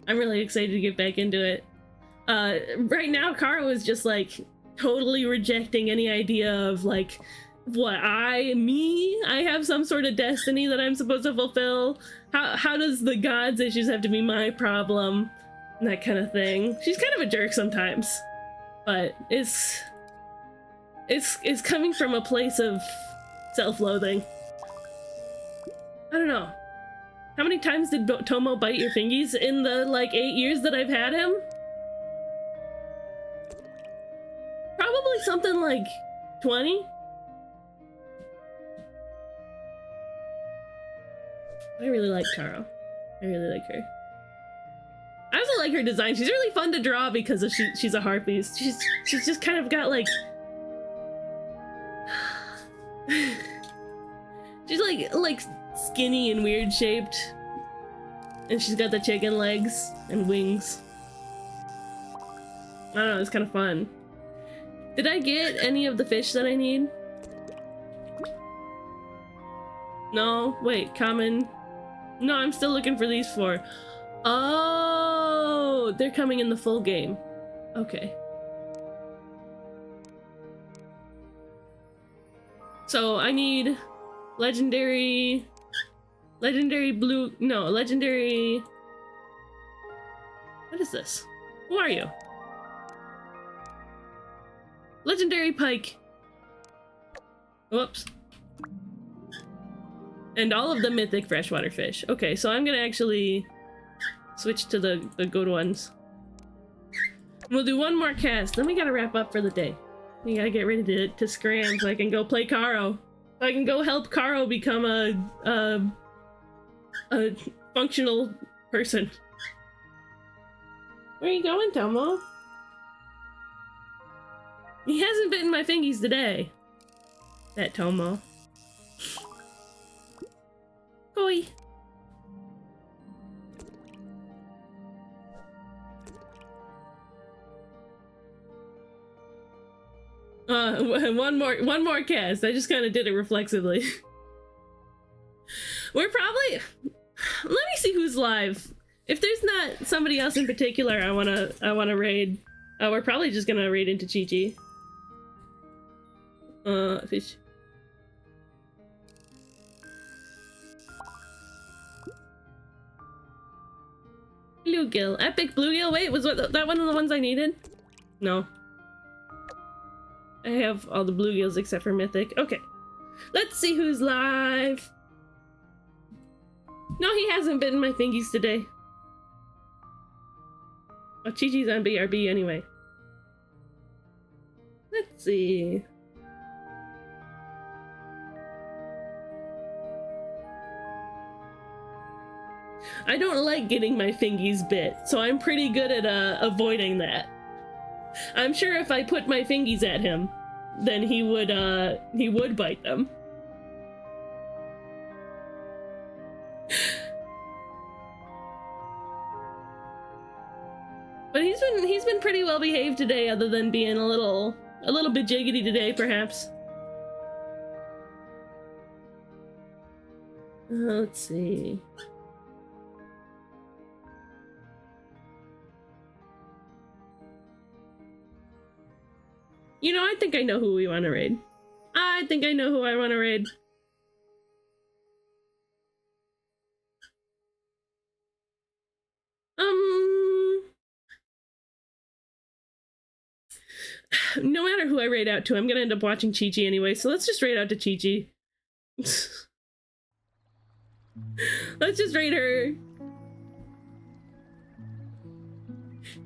I'm really excited to get back into it. Right now, Karo is just like totally rejecting any idea of like what I have some sort of destiny that I'm supposed to fulfill. How does the gods' issues have to be my problem? And that kind of thing. She's kind of a jerk sometimes, but it's coming from a place of self-loathing. I don't know. How many times did Tomo bite your fingies in the like 8 years that I've had him? Probably something like 20. I really like Karo. I really like her. I also like her design. She's really fun to draw because of she's a harpy. She's just kind of got like she's like skinny and weird shaped, and she's got the chicken legs and wings. I don't know, it's kind of fun. Did I get any of the fish that I need? No, wait, common. No, I'm still looking for these 4. Oh, they're coming in the full game. Okay. So I need legendary blue, no, legendary. What is this? Who are you? Legendary pike. Whoops. And all of the mythic freshwater fish. Okay, so I'm gonna actually switch to the good ones. We'll do one more cast, then we gotta wrap up for the day. We gotta get ready to scram so I can go play Karo. So I can go help Karo become a functional person. Where are you going, Tomo? He hasn't bitten my fingies today. That Tomo. Koi. One more cast. I just kind of did it reflexively. We're probably... Let me see who's live. If there's not somebody else in particular I wanna raid, we're probably just gonna raid into Chi-Chi. Fish. Bluegill. Epic bluegill. Wait, was that one of the ones I needed? No. I have all the bluegills except for mythic. Okay. Let's see who's live. No, he hasn't bitten my fingies today. Oh, Chi-Chi's on BRB anyway. Let's see. I don't like getting my fingies bit, so I'm pretty good at avoiding that. I'm sure if I put my fingies at him, then he would bite them. But he's been pretty well behaved today, other than being a little bit jiggity today, perhaps. Let's see. You know, I think I know who we want to raid. I think I know who I want to raid. No matter who I raid out to, I'm gonna end up watching Chi-Chi anyway, so let's just raid out to Chi-Chi. Let's just raid her.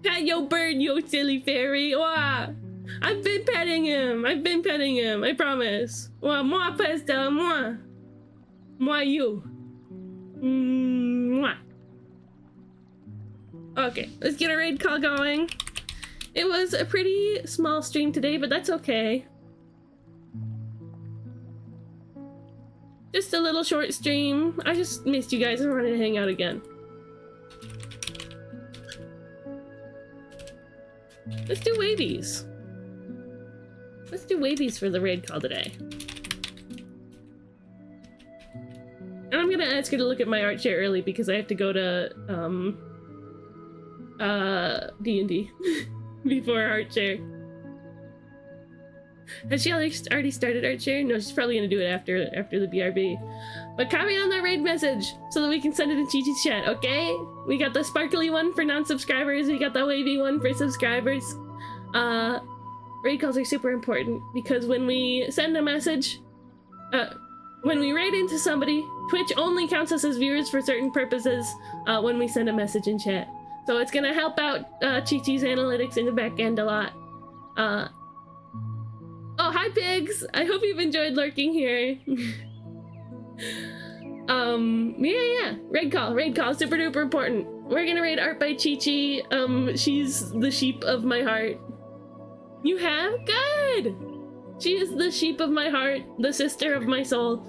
Pat yo bird, yo silly fairy. Wah! I've been petting him. I promise. Wah, moi pesta, moi. Moi you. Mwah. Okay, let's get a raid call going. It was a pretty small stream today, but that's okay. Just a little short stream. I just missed you guys and wanted to hang out again. Let's do wavies. Let's do wavies for the raid call today. And I'm gonna ask her to look at my art share early because I have to go to D&D before art share. Has she already started art share? No, she's probably gonna do it after the BRB. But copy on that raid message so that we can send it in Chi-Chi's chat, okay? We got the sparkly one for non-subscribers, we got the wavy one for subscribers. Raid calls are super important because when we send a message, when we raid into somebody, Twitch only counts us as viewers for certain purposes when we send a message in chat. So it's gonna help out Chi-Chi's analytics in the back end a lot. Oh, hi pigs! I hope you've enjoyed lurking here. Yeah. Raid call, super duper important. We're gonna raid art by Chi-Chi. She's the sheep of my heart. You have? Good! She is the sheep of my heart, the sister of my soul.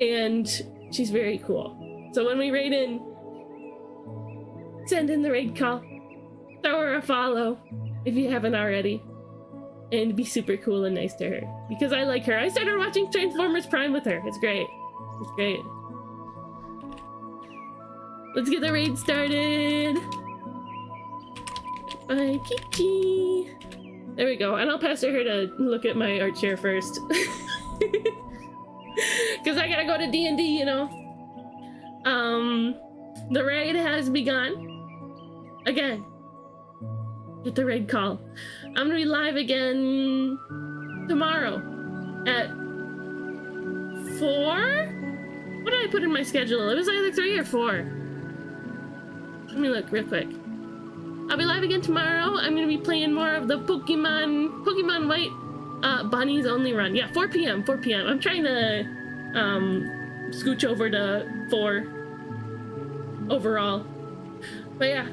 And she's very cool. So when we raid in, send in the raid call. Throw her a follow if you haven't already. And be super cool and nice to her. Because I like her. I started watching Transformers Prime with her. It's great. It's great. Let's get the raid started. Bye, Chi-Chi. There we go. And I'll pass her to look at my art share first. Because I gotta go to D&D, you know. The raid has begun. Again. Get the raid call. I'm gonna be live again tomorrow at 4? What did I put in my schedule? It was either 3 or 4. Let me look real quick. I'll be live again tomorrow. I'm gonna be playing more of the Pokemon White Bunnies Only run. Yeah, 4 p.m. I'm trying to scooch over to 4 overall. But yeah.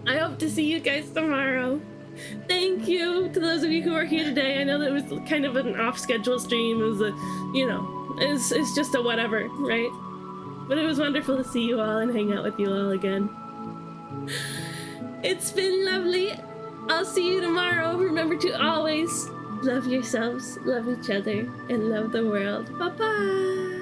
I hope to see you guys tomorrow. Thank you to those of you who are here today. I know that it was kind of an off-schedule stream. It was a, you know, it's just a whatever, right? But it was wonderful to see you all and hang out with you all again. It's been lovely. I'll see you tomorrow. Remember to always love yourselves, love each other, and love the world. Bye-bye.